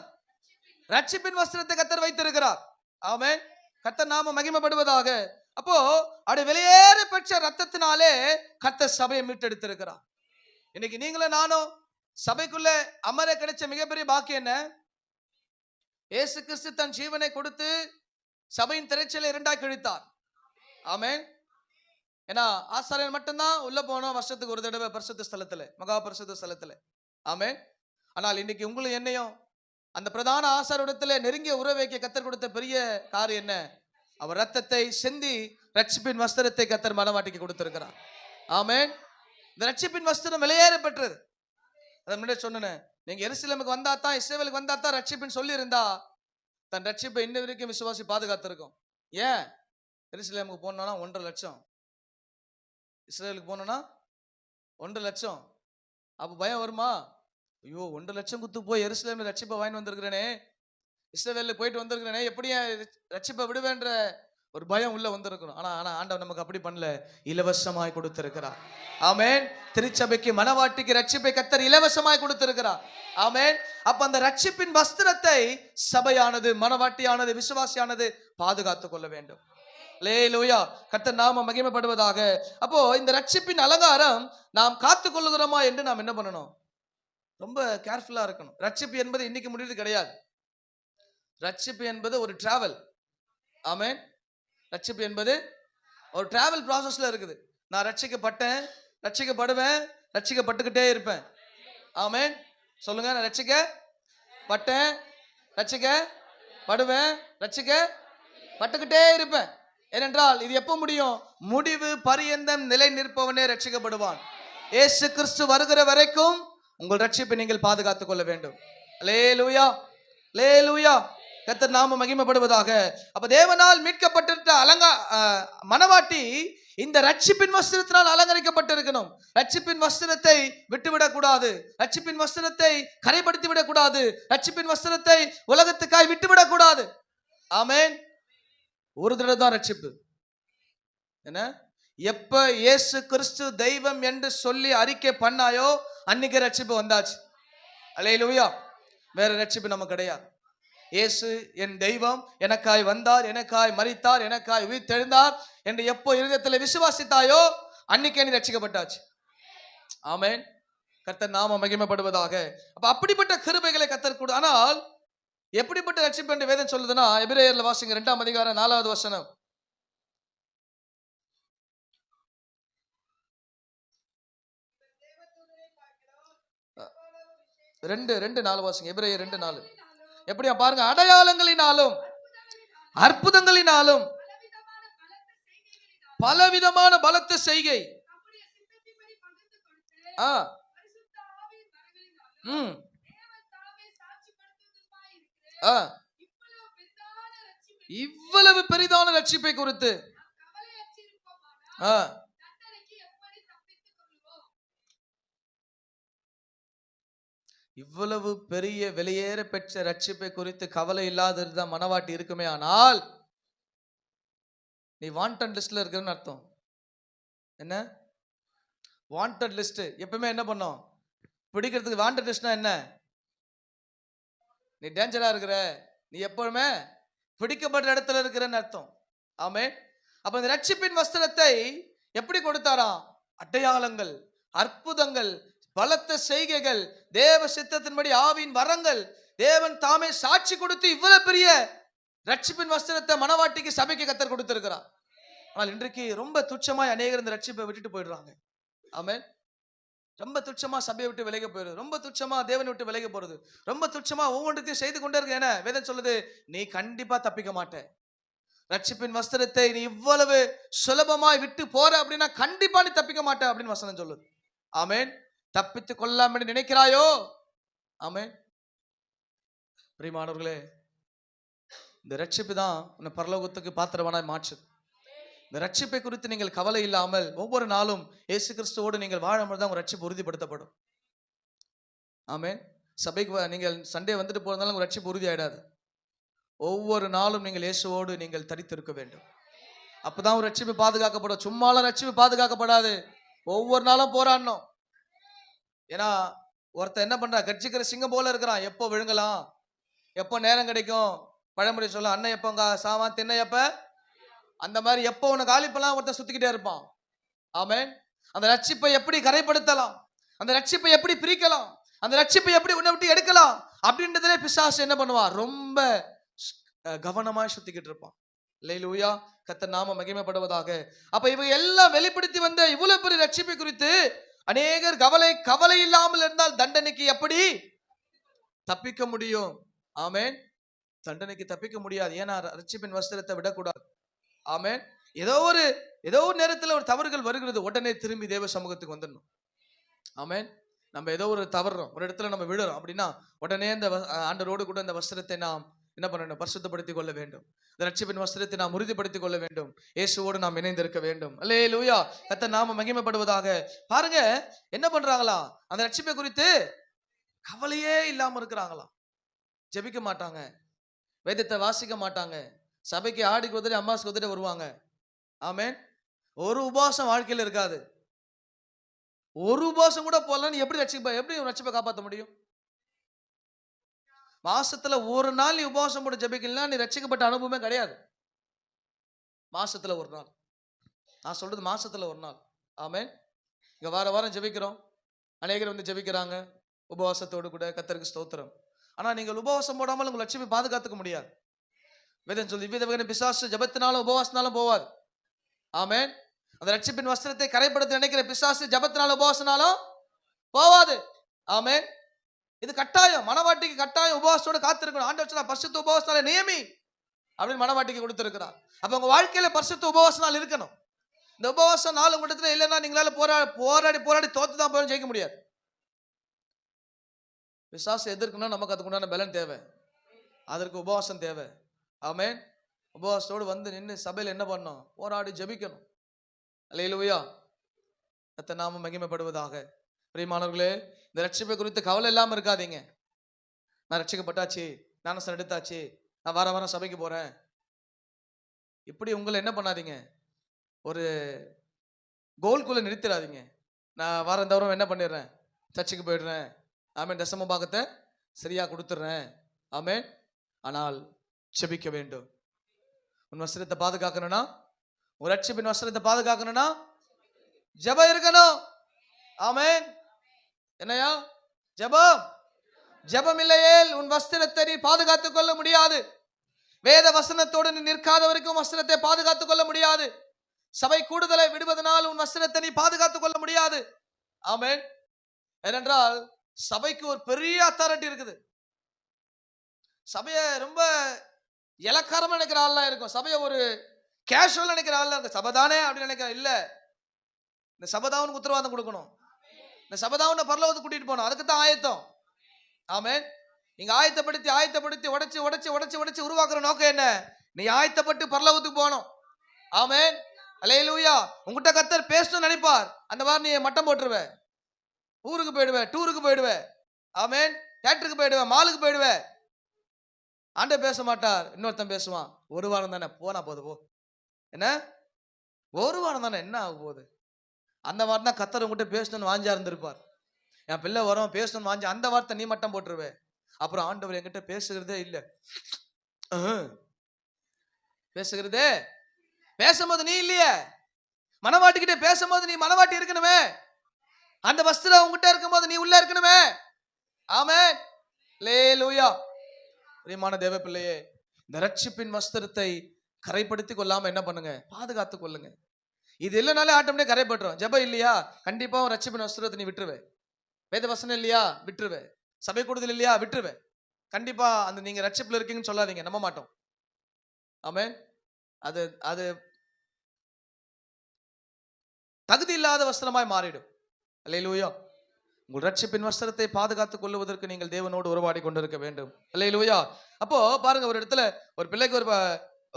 ரட்சிப்பின் வஸ்திரத்தை கர்த்தர் வைத்திருக்கிறார். ஆமென். கர்த்தர் நாம மகிமைப்படுவதாக. அப்போ அப்படி வெளியேற பெற்ற ரத்தத்தினாலே கர்த்தர் சபையை மீட்டெடுத்திருக்கிறார். இன்னைக்கு நீங்களும் நானும் சபைக்குள்ள அமர கிடைச்ச மிகப்பெரிய பாக்கியம் என்ன? இயேசு கிறிஸ்து தன் ஜீவனை கொடுத்து சபையின் திரைச்சலை இரண்டாய் கிழித்தார். ஆமென். ஏன்னா ஆசாரியன் மட்டும்தான் உள்ள போனோம் வருஷத்துக்கு ஒரு தடவை பரிசுத்த ஸ்தலத்துல, மகா பரிசுத்த ஸ்தலத்துல. ஆமென். ஆனால் இன்னைக்கு உங்களும் என்னையும் அந்த பிரதான ஆசாரியரிடத்துல நெருங்கிய உறவை வைக்க கர்த்தர் கொடுத்த பெரிய காரியம் என்ன? அவர் ரத்தத்தை சிந்தி ரட்சிப்பின் வஸ்திரத்தை கர்த்தர் மனவாட்டிக்கு கொடுத்திருக்கிறார். ஆமென். இந்த ரட்சிப்பின் வஸ்திரம் வெளியேற பெற்றது. அதை முன்னாடி சொன்னேன், நீங்க எருசலேமுக்கு வந்தா தான், இஸ்ரவேலுக்கு வந்தா தான் ரட்சிப்பின்னு சொல்லி இருந்தா தன் ரட்சிப்பை இன்ன வரைக்கும் விசுவாசி பாதுகாத்திருக்கும். ஏன்? எருசலேமுக்கு போனோம்னா 1.5 லட்சம், இஸ்ரவேலுக்கு போனோம்னா 1.5 லட்சம். அப்ப பயம் வருமா? ஐயோ 1.5 லட்சம் குத்து போய் எருசலேம்ல ரட்சிப்பை வாங்கி வந்திருக்கிறேனே, இஸ்ரவேலுக்கு போயிட்டு வந்திருக்கிறேனே, எப்படி ரட்சிப்பை விடுவேன்ற ஒரு பயம் உள்ள வந்திருக்கணும். ஆனா ஆண்டவர் நமக்கு அப்படி பண்ணல, இலவசமாய் கொடுத்திருக்கிறார். ஆமென். திருச்சபைக்கு மனவாட்டிக்கு ரட்சிப்பை கர்த்தர் இலவசமாய் கொடுத்திருக்கிறார். ஆமென். அப்ப அந்த ரட்சிப்பின் வஸ்திரத்தை சபையானது, மனவாட்டியானது, விசுவாசியானது பாதுகாத்துக் கொள்ள வேண்டும். அல்லேலூயா. கர்த்தர் நாம மகிமைப்படுவதாக. அப்போ இந்த ரட்சிப்பின் அலங்காரம் நாம் காத்துக் கொள்ளுகிறோமா என்று நாம் என்ன பண்ணணும்? ரொம்ப கேர்ஃபுல்லா இருக்கணும். ரட்சிப்பு என்பது இன்னைக்கு முடியுது கிடையாது. ரட்சிப்பு என்பது ஒரு டிராவல். ஆமென். ரட்சிப்பு என்பது ஒரு டிராவல் ப்ராசஸ்ல இருக்குது. நான் ரட்சிக்கப்பட்டேன், ரட்சிக்கப்படுவேன், ரட்சிக்கப்பட்டுக்கிட்டே இருப்பேன். ஆமென். சொல்லுங்க. நான் ரட்சிக்கப்பட்டேன், ரட்சிக்கப்படுவேன், ரட்சிக்கப்பட்டுக்கிட்டே இருப்பேன். ஏனென்றால் இது எப்போ முடியும்? முடிவு பரியந்தம் நிலை நிற்பவனே ரட்சிக்கப்படுவான். இயேசு கிறிஸ்து வருகிற வரைக்கும் உங்கள் ரட்சிப்பை நீங்கள் பாதுகாத்துக் கொள்ள வேண்டும். அல்லேலூயா, அல்லேலூயா. கர்த்தர் நாம மகிமைப்படுவதாக. அப்ப தேவனால் மீட்கப்பட்டிருந்த மனவாட்டி இந்த ரட்சிப்பின் வஸ்திரத்தினால் அலங்கரிக்கப்பட்டிருக்கணும். ரட்சிப்பின் வஸ்திரத்தை விட்டுவிடக் கூடாது. ரட்சிப்பின் வஸ்திரத்தை கரைப்படுத்தி விடக் கூடாது. ரட்சிப்பின் வஸ்திரத்தை உலகத்துக்காய் விட்டுவிடக் கூடாது. ஆமென். ஒரு தடவை தான் ரட்சிப்பு. என்ன? எப்ப இயேசு கிறிஸ்து தெய்வம் என்று சொல்லி அறிக்கை பண்ணாயோ அன்னைக்கு ரட்சிப்பு வந்தாச்சு. அல்லேலூயா. வேற ரட்சிப்பு நமக்கு கிடையாது. இயேசு என் தெய்வம், எனக்காய் வந்தார், எனக்காய் மரித்தார், எனக்காய் உயிர்த்தெழுந்தார் என்று எப்போ இருதயத்தில் விசுவாசித்தாயோ அன்னைக்கே நீ ரட்சிக்கப்பட்டாச்சு. ஆமென். கர்த்தர் நாம மகிமைப்படுவதாக. அப்ப அப்படிப்பட்ட கிருபைகளை கர்த்தர் கூட. ஆனால் எப்படிப்பட்ட ரட்சிப்பு என்று வேதம் சொல்லுதுன்னா, எபிரேயர்ல வாசிங்க 2ஆம் அதிகாரம் 4வது வசனம். 2:4 வாசிங்க. எபிரேயர் 2:4. எப்படியா பாருங்க. அடையாளங்களினாலும் அற்புதங்களினாலும் பலவிதமான பலத்த செய்கை, இவ்வளவு பெரிதான ரட்சிப்பை குறித்து இவ்வளவு பெரிய வெளியேற பெற்ற ரட்சிப்பை குறித்து கவலை இல்லாத மனவாட்டி இருக்குமே ஆனால் நீ வாண்டட் லிஸ்ட்ல இருக்கிறன்னு அர்த்தம். என்ன வாண்டட் லிஸ்ட்? எப்பவுமே என்ன பண்ணோம்? பிடிக்கிறதுக்கு. வாண்டட் லிஸ்ட்னா என்ன? நீ டேஞ்சரா இருக்கிற, நீ எப்பவுமே பிடிக்கப்படுற இடத்துல இருக்கிறன்னு அர்த்தம். ஆமென். அப்ப இந்த ரட்சிப்பின் வஸ்திரத்தை எப்படி கொடுத்தாராம்? அடையாளங்கள், அற்புதங்கள், பலத்த செய்கைகள், தேவ சித்தத்தின்படி ஆவியின் வரங்கள், தேவன் தாமே சாட்சி கொடுத்து இவ்வளவு பெரிய ரட்சிப்பின் வஸ்திரத்தை மனவாட்டிக்கு சபைக்கு கர்த்தர் கொடுத்திருக்கிறார். ஆனால் இன்றைக்கு ரொம்ப துச்சமாய் அநேகர் இந்த ரட்சிப்பை விட்டுட்டு போயிடுறாங்க. ஆமென். ரொம்ப துச்சமா சபையை விட்டு விலகி போயிடுது. ரொம்ப துச்சமா தேவனை விட்டு விலகி போறது. ரொம்ப துச்சமா ஒவ்வொன்றையும் செய்து கொண்டே இருக்க. என்ன வேதம் சொல்லுது? நீ கண்டிப்பா தப்பிக்க மாட்ட. ரட்சிப்பின் வஸ்திரத்தை நீ இவ்வளவு சுலபமாய் விட்டு போற அப்படின்னா கண்டிப்பா நீ தப்பிக்க மாட்ட அப்படின்னு வசனம் சொல்லுது. ஆமென். தப்பித்து கொள்ளலாம் என்று நினைக்கிறாயோ? ஆமென். பிரியமானவர்களே, இந்த ரட்சிப்பு தான் உன்னை பரலோகத்துக்கு பாத்திரவானாய் மாற்றுது. இந்த ரட்சிப்பை குறித்து நீங்கள் கவலை இல்லாமல் ஒவ்வொரு நாளும் இயேசு கிறிஸ்துவோடு நீங்கள் வாழும்போது தான் உங்க ரட்சிப்பு உறுதிப்படுத்தப்படும். ஆமென். சபைக்கு நீங்கள் சண்டே வந்துட்டு போறதுனால உங்க ரட்சிப்பு உறுதி ஆயிடாது. ஒவ்வொரு நாளும் நீங்கள் இயேசுவோடு நீங்கள் தரித்திருக்க வேண்டும். அப்பதான் ஒரு ரட்சிப்பு பாதுகாக்கப்படும். சும்மாலாம் ரட்சிப்பு பாதுகாக்கப்படாது. ஒவ்வொரு நாளும் போராடணும். ஏன்னா ஒருத்தர் என்ன பண்றா? கட்சிக்கிற சிங்கம் போல இருக்கிறான். எப்போ விழுங்கலாம், எப்போ நேரம் கிடைக்கும். பழமொழி சொல்ல, அண்ணன் எப்போ சாவான் தின்ன எப்ப. அந்த மாதிரி எப்போ உனக்கு ஆலிப்பெல்லாம் ஒருத்தர் சுத்திக்கிட்டே இருப்பான். ஆமென். அந்த ரட்சிப்பை எப்படி கரைப்படுத்தலாம், அந்த ரட்சிப்பை எப்படி பிரிக்கலாம், அந்த ரட்சிப்பை எப்படி உன்னை விட்டு எடுக்கலாம் அப்படின்றதுலே பிசாசு என்ன பண்ணுவான்? ரொம்ப கவனமா சுத்திக்கிட்டு இருப்பான். அல்லேலூயா. கர்த்தர் நாம மகிமைப்படுவதாக. அப்ப இவை எல்லாம் வெளிப்படுத்தி வந்த இவ்வளவு பெரிய ரட்சிப்பை குறித்து அநேகர் கவலை இல்லாமல் இருந்தால் தண்டனைக்கு எப்படி தப்பிக்க முடியும்? ஆமென். தண்டனைக்கு தப்பிக்க முடியாது. ஏன்னா ரட்சிப்பின் வஸ்திரத்தை விடக்கூடாது. ஆமென். ஏதோ ஒரு நேரத்தில் ஒரு தவறுகள் வருகிறது, உடனே திரும்பி தேவ சமூகத்துக்கு வந்துடணும். ஆமென். நம்ம ஏதோ ஒரு தவறுறோம், ஒரு இடத்துல நம்ம விழுறோம் அப்படின்னா உடனே அந்த ஆண்டவரோடு கூட அந்த வஸ்திரத்தை நாம் என்ன பண்ணணும்? பரிசுத்தப்படுத்திக் கொள்ள வேண்டும். இந்த ரட்சிப்பின் வஸ்திரத்தை நாம் உறுதிப்படுத்திக் கொள்ள வேண்டும். இயேசுவோடு நாம் இணைந்திருக்க வேண்டும். அல்லேலூயா. கர்த்தர் நாம மகிமைப்படுவதாக. பாருங்க என்ன பண்றாங்களா? அந்த ரட்சிப்பை குறித்து கவலையே இல்லாம இருக்கிறாங்களா? ஜெபிக்க மாட்டாங்க, வேதத்தை வாசிக்க மாட்டாங்க, சபைக்கு ஆடிக்கு உதறி அம்மாசுக்கு உதறி வருவாங்க. ஆமென். ஒரு உபவாசம் வாழ்க்கையில் இருக்காது. ஒரு உபவாசம் கூட போகலாம். எப்படி ரட்சிப்பை காப்பாற்ற முடியும்? மாசத்துல ஒரு நாள் நீ உபவாசம் போட்டு ஜெபிக்கலாம், நீ ரட்சிக்கப்பட்ட அனுபவமே கிடையாது. மாசத்துல ஒரு நாள். நான் சொல்றது மாசத்துல ஒரு நாள். ஆமென். இங்க வார வாரம் ஜெபிக்கிறோம். அநேகர் வந்து ஜெபிக்கிறாங்க உபவாசத்தோடு கூட. கர்த்தருக்கு ஸ்தோத்திரம். ஆனா நீங்கள் உபவாசம் போடாமல் உங்கள் லட்சியத்தை பாதுகாத்துக்க முடியாது. வேதம் சொல்லி இவ்வித வகையான பிசாசு ஜெபத்தினாலும் உபவாசத்தினாலும் போவாது. ஆமென். அந்த ரட்சிப்பின் வஸ்திரத்தை கரைப்படுத்த நினைக்கிற பிசாசு ஜெபத்தினாலும் உபவாசனாலும் போவாது. ஆமென். இது கட்டாயம். மனவாட்டிக்கு கட்டாயம் உபவாசத்தோட காத்திருக்கணும். ஆண்டவர் சொன்னா பரிசுத்த உபவாசனால நியமி அப்படின்னு மனவாட்டிக்கு கொடுத்திருக்கிறார். அப்ப உங்க வாழ்க்கையில பரிசுத்த உபவாச நாள் இருக்கணும். இந்த உபவாச நாள் உங்க இடத்துல இல்லைன்னா நீங்களால போராடி தோத்து தான் போய் ஜெயிக்க முடியாது. பிசாசு எதிர்க்கணும், நமக்கு அதுக்கு உண்டான பலன் தேவை. அதற்கு உபவாசம் தேவை. ஆமென். உபவாசத்தோடு வந்து நின்று சபையில் என்ன பண்ணணும்? போராடி ஜெபிக்கணும். அல்லேலூயா. கர்த்தர் நாமம் மகிமைப்படுவதாக. பிரியமானவர்களே, இந்த ரட்சிப்பை குறித்து கவலை இல்லாமல் இருக்காதீங்க. நான் ரட்சிக்கப்பட்டாச்சு, ஞானஸ்நானம் எடுத்தாச்சு, நான் வார வாரம் சபைக்கு போறேன், இப்படி உங்களை என்ன பண்ணாதீங்க, ஒரு கோல்குள்ள நிறுத்திடாதீங்க. நான் வாரம் தவிர என்ன பண்ணிடுறேன், சர்ச்சுக்கு போயிடுறேன், ஆமென், தசம பாகத்தை சரியா கொடுத்துட்றேன், ஆமென். ஆனால் செபிக்க வேண்டும். உன் வஸ்திரத்தை பாதுகாக்கணும்னா, உன் ரட்சிப்பின் வஸ்திரத்தை பாதுகாக்கணும்னா ஜெபம் இருக்கணும். ஆமென். என்னையா ஜெபம்? ஜெபம் இல்லையே உன் வஸ்திரத்தை நீ பாதுகாத்துக் கொள்ள முடியாது. வேத வசனத்தோடு நீ நிற்காத வரைக்கும் வஸ்திரத்தை பாதுகாத்துக் கொள்ள முடியாது. சபை கூடுதலை விடுவதனால் உன் வஸ்திரத்தை நீ பாதுகாத்துக் கொள்ள முடியாது. ஆமென். ஏனென்றால் சபைக்கு ஒரு பெரிய அத்தாரிட்டி இருக்குது. சபையை ரொம்ப இலக்காரமா நினைக்கிற ஆள்லாம் இருக்கும். சபையை ஒரு கேஷுவல் நினைக்கிற ஆள்லாம் இருக்கு. சபைதானே அப்படின்னு நினைக்கிற இல்ல. இந்த சபைதாவுக்கு உத்தரவாதம் கொடுக்கணும். இந்த சபைதாவுன்னு பரலோகத்துக்கு கூட்டிட்டு போகணும். அதுக்கு தான் ஆயத்தம். ஆமென். நீங்க ஆயத்தப்படுத்தி உடைச்சு உருவாக்குற நோக்கம் என்ன? நீ ஆயத்தப்பட்டு பரலோகத்துக்கு போகணும். ஆமென். அல்லேலூயா. உங்ககிட்ட கர்த்தர் பேசணும்னு நினைப்பார். அந்த மாதிரி நீ மட்டம் போட்டுருவ, ஊருக்கு போயிடுவ, டூருக்கு போயிடுவ, ஆமென், தியேட்டருக்கு போயிடுவ, மாலுக்கு போயிடுவ. ஆண்டவர் பேச மாட்டார். இன்னொருத்தன் பேசுவான். ஒரு வாரம் தானே, போனா போது போ. என்ன ஒரு வாரம் தானே, என்ன ஆக போகுது? அந்த வாரம் தான் கர்த்தர் உங்ககிட்ட பேசணும்னு வாஞ்சா இருந்திருப்பார். என் பிள்ளை வரும் பேசணும்னு வாஞ்சா, அந்த வார்த்தை நீ மட்டம் போட்டுருவே. அப்புறம் ஆண்டவர் என்கிட்ட பேசுகிறதே இல்லை. பேசுகிறதே, பேசும்போது நீ இல்லையே. மனவாட்டிக்கிட்டே பேசும்போது நீ மனவாட்டி இருக்கணுமே. அந்த வஸ்திரம் உங்ககிட்ட இருக்கும்போது நீ உள்ள இருக்கணுமே. ஆமென். அல்லேலூயா. பிரியமான தேவ பிள்ளையே, இந்த ரட்சிப்பின் வஸ்திரத்தை கரைப்படுத்திக் கொள்ளாம என்ன பண்ணுங்க? பாதுகாத்துக் கொள்ளுங்க. இது இல்லைனாலே ஆட்டோமேட்டிக் கரைப்பட்டுரும். ஜெபம் இல்லையா, கண்டிப்பா ரட்சிப்பின் வஸ்திரத்தை நீ விட்டுருவே. வேத வசனம் இல்லையா, விட்டுருவே. சபை கூடுதல் இல்லையா, விட்டுருவே. கண்டிப்பா அந்த நீங்க ரட்சிப்புல இருக்கீங்கன்னு சொல்லாதீங்க, நம்ப மாட்டோம். ஆமென். அது அது தகுதி இல்லாத வஸ்திரமாய் மாறிடும். அல்லேலூயா. உங்கள் ரட்சிப்பின் வஸ்திரத்தை பாதுகாத்துக் கொள்வதற்கு நீங்கள் தேவனோடு உறவாடி கொண்டிருக்க வேண்டும். அல்லேலூயா. அப்போ பாருங்க, ஒரு இடத்துல ஒரு பிள்ளைக்கு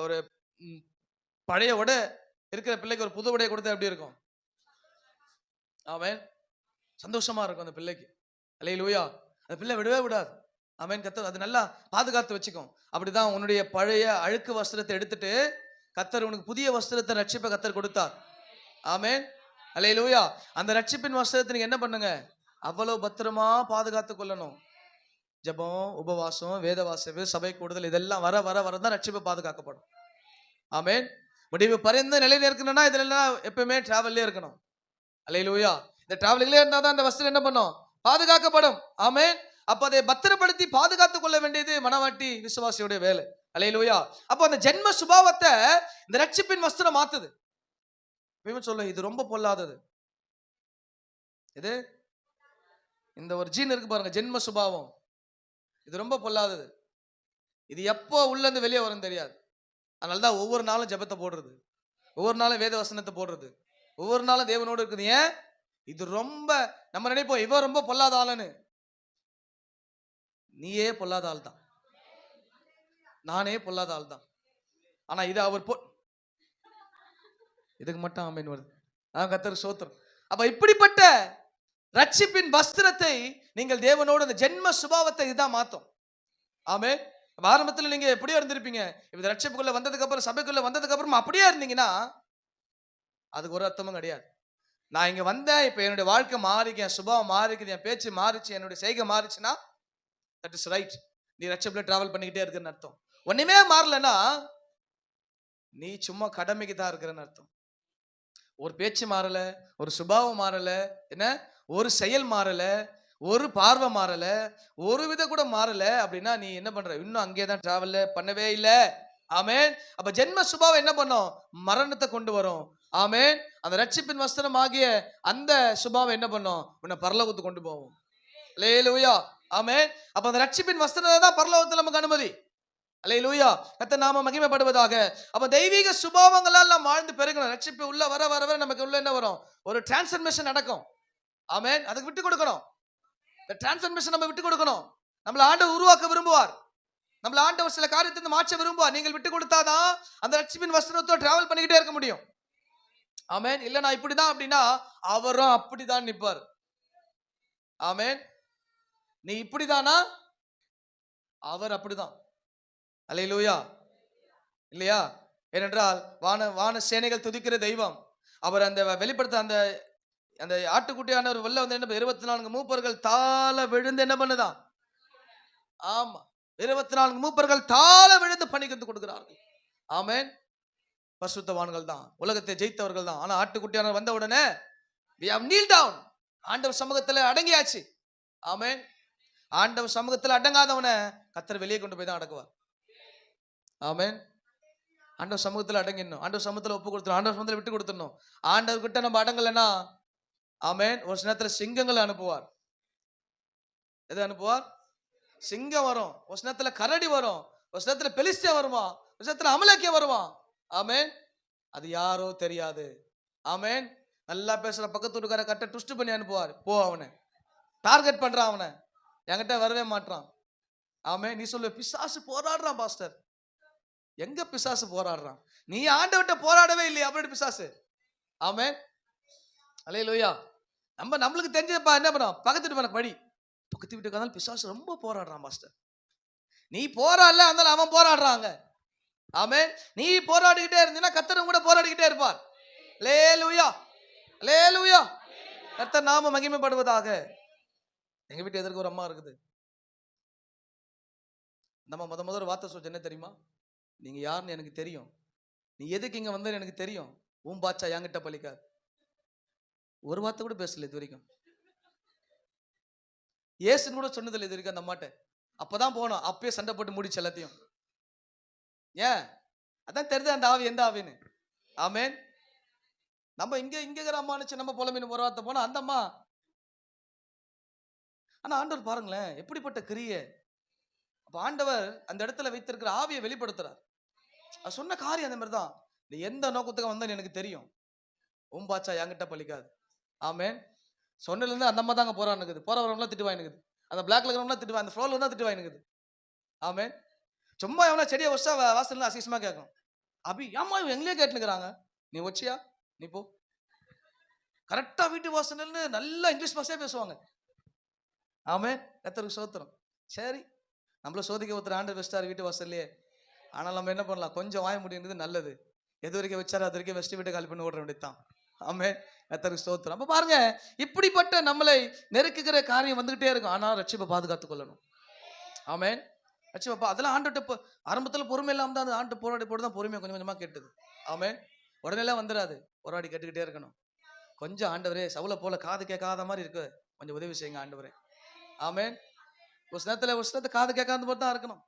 ஒரு பழைய உடை இருக்கிற பிள்ளைக்கு ஒரு புது உடையை கொடுத்தா எப்படி இருக்கும்? ஆமென். சந்தோஷமா இருக்கும் அந்த பிள்ளைக்கு. அல்லேலூயா. அந்த பிள்ளை விடவே விடாது. ஆமென். கர்த்தர் அது நல்லா பாதுகாத்து வச்சுக்கும். அப்படிதான் உன்னுடைய பழைய அழுக்கு வஸ்திரத்தை எடுத்துட்டு கர்த்தர் உனக்கு புதிய வஸ்திரத்தை ரட்சிப்பை கர்த்தர் கொடுத்தார். ஆமென். அல்லேலூயா. அந்த ரட்சிப்பின் வஸ்திரத்தை நீங்க என்ன பண்ணுங்க? அவ்வளவு பத்திரமா பாதுகாத்து கொள்ளணும். ஜெபம், உபவாசம், வேத வாசிப்பு, சபை கூடுதல், இதெல்லாம் வர வர வரதான் ரட்சிப்பு பாதுகாக்கப்படும். ஆமென். முடிவு பரிந்து நிலையில இருக்கணும்னா இதுல எப்பவுமே டிராவல்லே இருக்கணும். அல்லேலூயா. இந்த டிராவலிங்ல இருந்தா தான் அந்த வஸ்திரம் என்ன பண்ணும்? பாதுகாக்கப்படும். ஆமென். அப்ப அதை பத்திரப்படுத்தி பாதுகாத்துக் கொள்ள வேண்டியது மனவாட்டி விசுவாசியோட வேலை. அல்லேலூயா. அப்ப அந்த ஜென்ம சுபாவத்தை இந்த ரட்சிப்பின் வஸ்திரம் மாத்துது. சொல்ல இது ரொம்ப பொல்லாதது. இது இந்த ஒரு ஜீன் இருக்கு பாருங்க, ஜென்ம சுபாவம், இது ரொம்ப பொல்லாதது. இது எப்போ உள்ள இருந்து வெளியே வரும் தெரியாது. அதனாலதான் ஒவ்வொரு நாளும் ஜெபத்தை போடுறது, ஒவ்வொரு நாளும் வேத வசனத்தை போடுறது, ஒவ்வொரு நாளும் தேவனோடு இருக்குது. ஏன்? இது ரொம்ப நம்ம நினைப்போம் இவன் ரொம்ப பொல்லாத ஆளுன்னு. நீயே பொல்லாத ஆள் தான், நானே பொல்லாத ஆள் தான். ஆனா இது அவர் இதுக்கு மட்டும் ஆமென் வருது. கர்த்தருக்கு ஸ்தோத்திரம். அப்ப இப்படிப்பட்ட ரட்சிப்பின் வஸ்திரத்தை நீங்கள் தேவனோடு அந்த ஜென்ம சுபாவத்தை இதுதான் மாத்தும். ஆமென். ஆரம்பத்தில் நீங்க எப்படியோ இருந்திருப்பீங்க. இந்த ரட்சிப்புக்குள்ள வந்ததுக்கு அப்புறம், சபைக்குள்ள வந்ததுக்கு அப்புறம் அப்படியே இருந்தீங்கன்னா அதுக்கு ஒரு அர்த்தமும் கிடையாது. நான் இங்க வந்தேன், இப்ப என்னுடைய வாழ்க்கை மாறிக்கு, என் சுபாவம் மாறிக்குது, என் பேச்சு மாறிச்சு, என்னுடைய செய்கை மாறிச்சுன்னா தட் இஸ் ரைட். நீ ரட்சிப்புல டிராவல் பண்ணிக்கிட்டே இருக்குன்னு அர்த்தம். ஒண்ணுமே மாறலன்னா நீ சும்மா கடமைக்கு தான் இருக்கிறன்னு அர்த்தம். ஒரு பேச்சு மாறல, ஒரு சுபாவம் மாறல, என்ன ஒரு செயல் மாறல, ஒரு பார்வை மாறல, ஒரு வித கூட மாறல அப்படின்னா நீ என்ன பண்ற? இன்னும் அங்கேயே தான் டிராவல் பண்ணவே இல்ல. ஆமென். அப்ப ஜென்ம சுபாவம் என்ன பண்ணும்? மரணத்தை கொண்டு வரும். ஆமென். அந்த ரட்சிப்பின் வஸ்திரம் ஆகிய அந்த சுபாவம் என்ன பண்ணும்? உன்னை பரலோகத்துக்கு கொண்டு போகும். அல்லேலூயா. ஆமென். அப்ப அந்த ரட்சிப்பின் வஸ்திரம் தான் பரலோகத்துல நமக்கு அனுமதி. அல்லேலூயா. கர்த்தர் நாம மகிமைப்படுவதாக. அப்ப தெய்வீக சுபாவங்களால் நாம் வாழ்ந்து பெருகணும். ரட்சிப்பு உள்ள வர வர வர நமக்கு உள்ள என்ன வரும்? ஒரு டிரான்ஸ்ஃபர்மேஷன் நடக்கும். ஆமென். அதுக்கு விட்டு கொடுக்கணும். இந்த டிரான்ஸ்ஃபர்மேஷன் நம்ம விட்டு கொடுக்கணும். நம்மள ஆண்டவர் உருவாக்க விரும்புவார். நம்மள ஆண்டவர் சில காரியத்தை மாற்ற விரும்புவார். நீங்கள் விட்டு கொடுத்தாதான் அந்த ரட்சிப்பின் வஸ்திரத்தோட டிராவல் பண்ணிக்கிட்டே இருக்க முடியும். ஆமென். இல்ல நான் இப்படிதான் அப்படின்னா அவரும் அப்படிதான் நிற்பார். ஆமென். நீ இப்படிதானா அவர் அப்படிதான். அல்லேலூயா. இல்லையா? ஏனென்றால் வான சேனைகள் துதிக்கிற தெய்வம். அவர் அந்த வெளிப்படுத்த அந்த அந்த ஆட்டுக்குட்டியானவர் வெளில வந்து என்ன 24 மூப்பர்கள் தாழ விழுந்து என்ன பண்ணுதான்? ஆமா, 24 மூப்பர்கள் தாழ விழுந்து பணிக்கு கொடுக்கிறார்கள். ஆமென். பரிசுத்தவான்கள் தான், உலகத்தை ஜெயித்தவர்கள் தான். ஆனா ஆட்டுக்குட்டியானவர் வந்த உடனே we have kneel down. ஆண்டவர் சமூகத்துல அடங்கியாச்சு. ஆமென். ஆண்டவர் சமூகத்துல அடங்காதவனை கர்த்தர் வெளியே கொண்டு போய் தான் அடக்குவார். ஆமென். ஆண்டவர் சமூகத்துல அடங்கிடணும். ஆண்டவர் சமூகத்துல ஒப்பு கொடுத்துடணும். ஆண்டவர் சமூகத்துல விட்டு கொடுத்துடணும். ஆண்டவர் கிட்ட நம்ம அடங்கலைன்னா ஆமென், ஒரு சில நேரத்துல சிங்கங்களை அனுப்புவார். எது அனுப்புவார்? சிங்கம் வரும், ஒரு சில நேரத்துல கரடி வரும், ஒரு சில நேரத்துல பெலிஸ்தியா வருவான், ஒரு சில நேரத்துல அமலேக்கியம் வருவான். ஆமென். அது யாரோ தெரியாது. ஆமென். நல்லா பேசுற பக்கத்து வீட்டுக்கார கட்ட ட்விஸ்ட் பண்ணி அனுப்புவார். போ, அவனை டார்கெட் பண்றான், அவனை என்கிட்ட வரவே மாட்டான். ஆமென். நீ சொல்லுவ பிசாசு போராடுறான் பாஸ்டர். எங்க பிசாசு போராடுறான்? நீ ஆண்டவர்கிட்ட போராடவே இல்லையா? அப்படி பிசாசு. ஆமென். அல்லேலூயா. நம்மளுக்கு தெரிஞ்சப்பா என்ன பண்ணோம்? பக்கத்து வீட்டு படி, பக்கத்து வீட்டுக்கு பிசாசு ரொம்ப போராடுறான் பாஸ்டர். நீ போராடல, அதனால அவன் போராடுறாங்க. ஆமென். நீ போராடிக்கிட்டே இருந்தீன்னா கர்த்தரும் கூட போராடிக்கிட்டே இருப்பார். அல்லேலூயா. அல்லேலூயா. கர்த்தர் நாம மகிமைப்படுவதாக. எங்க வீட்டு எதிர்க்க ஒரு அம்மா இருக்குது. நம்ம முதல் ஒரு வார்த்தை சொல்றது என்ன தெரியுமா? நீங்க யாருன்னு எனக்கு தெரியும், நீ எதுக்கு இங்க வந்தேன்னு எனக்கு தெரியும், உன் பாச்சா என்கிட்ட பலிக்காது. ஒரு வார்த்தை கூட பேசல இது வரைக்கும். ஏசுன்னு கூட சொன்னதில்லை இது வரைக்கும் அந்த அம்மாட்ட. அப்பதான் போனோம், அப்பயே சண்டை போட்டு முடிச்சு எல்லாத்தையும். ஏன்? அதான் தெரியுது அந்த ஆவி எந்த ஆவின்னு. ஆமென். நம்ம இங்க இருக்கிற அம்மானுச்சு நம்ம புலம்பின்னு ஒரு வார்த்தை போனா அந்த அம்மா. ஆனா ஆண்டவர் பாருங்களேன் எப்படிப்பட்ட கிரியை. அப்ப ஆண்டவர் அந்த இடத்துல வைத்திருக்கிற ஆவியை வெளிப்படுத்துறார். அது சொன்ன காரியம் அந்த மாதிரி தான். நீ எந்த நோக்கத்துக்கு வந்தா எனக்கு தெரியும், உன் பாச்சா என்கிட்ட பலிக்காது. ஆமென். சொன்னதுல இருந்து அந்த அம்மா தாங்க போறானுக்குது. போறவரெல்லாம் திட்டு வாங்கினுக்குது. அந்த பிளாக்ல இருக்கிறவங்க திட்டு, அந்த ஃப்ளோர்ல இருந்தா திட்டு வாங்கினுக்குது. ஆமென். சும்மா எவனா செடியை வச்சா வாசல்ல அசிசமா கேட்கும். அபி ஏமா எங்களே கேட்டுக்கிறாங்க, நீ வச்சியா, நீ போ. கரெக்டா வீட்டு வாசல்னு நல்லா இங்கிலீஷ் பாஷையே பேசுவாங்க. ஆமென். கர்த்தருக்கு ஸ்தோத்திரம். சரி, நம்மள சோதிக்க ஒருத்தர் ஆண்டவர் வச்சிட்டாரு வீட்டு வாசல்லையே. ஆனால் நம்ம என்ன பண்ணலாம்? கொஞ்சம் வாய முடியுது நல்லது. எது வரைக்கும் வச்சாரு அது வரைக்கும் வெஸ்ட் வீட்டை காலி பண்ணி ஓடுற வேண்டியதுதான். ஆமென். கர்த்தருக்கு ஸ்தோத்திரம். அப்ப பாருங்க, இப்படிப்பட்ட நம்மளை நெருக்குகிற காரியம் வந்துகிட்டே இருக்கும். ஆனா ரட்சிப்பை பாதுகாத்துக் கொள்ளணும். ஆமென். ரட்சிப்பா அதெல்லாம் ஆண்டுகிட்ட ஆரம்பத்துல பொறுமை இல்லாம தான் அந்த ஆண்டு போராடி போட்டு தான் பொறுமையை கொஞ்சம் கொஞ்சமா கேட்டது. ஆமென். உடனே எல்லாம் வந்துடாது, போராடி கேட்டுக்கிட்டே இருக்கணும். கொஞ்சம் ஆண்டவரே சவுல போல காது கேட்காத மாதிரி இருக்கு, கொஞ்சம் உதவி செய்யுங்க ஆண்டவரே. ஆமென். ஒரு சிலத்துல காது கேட்காத போது தான் இருக்கணும்.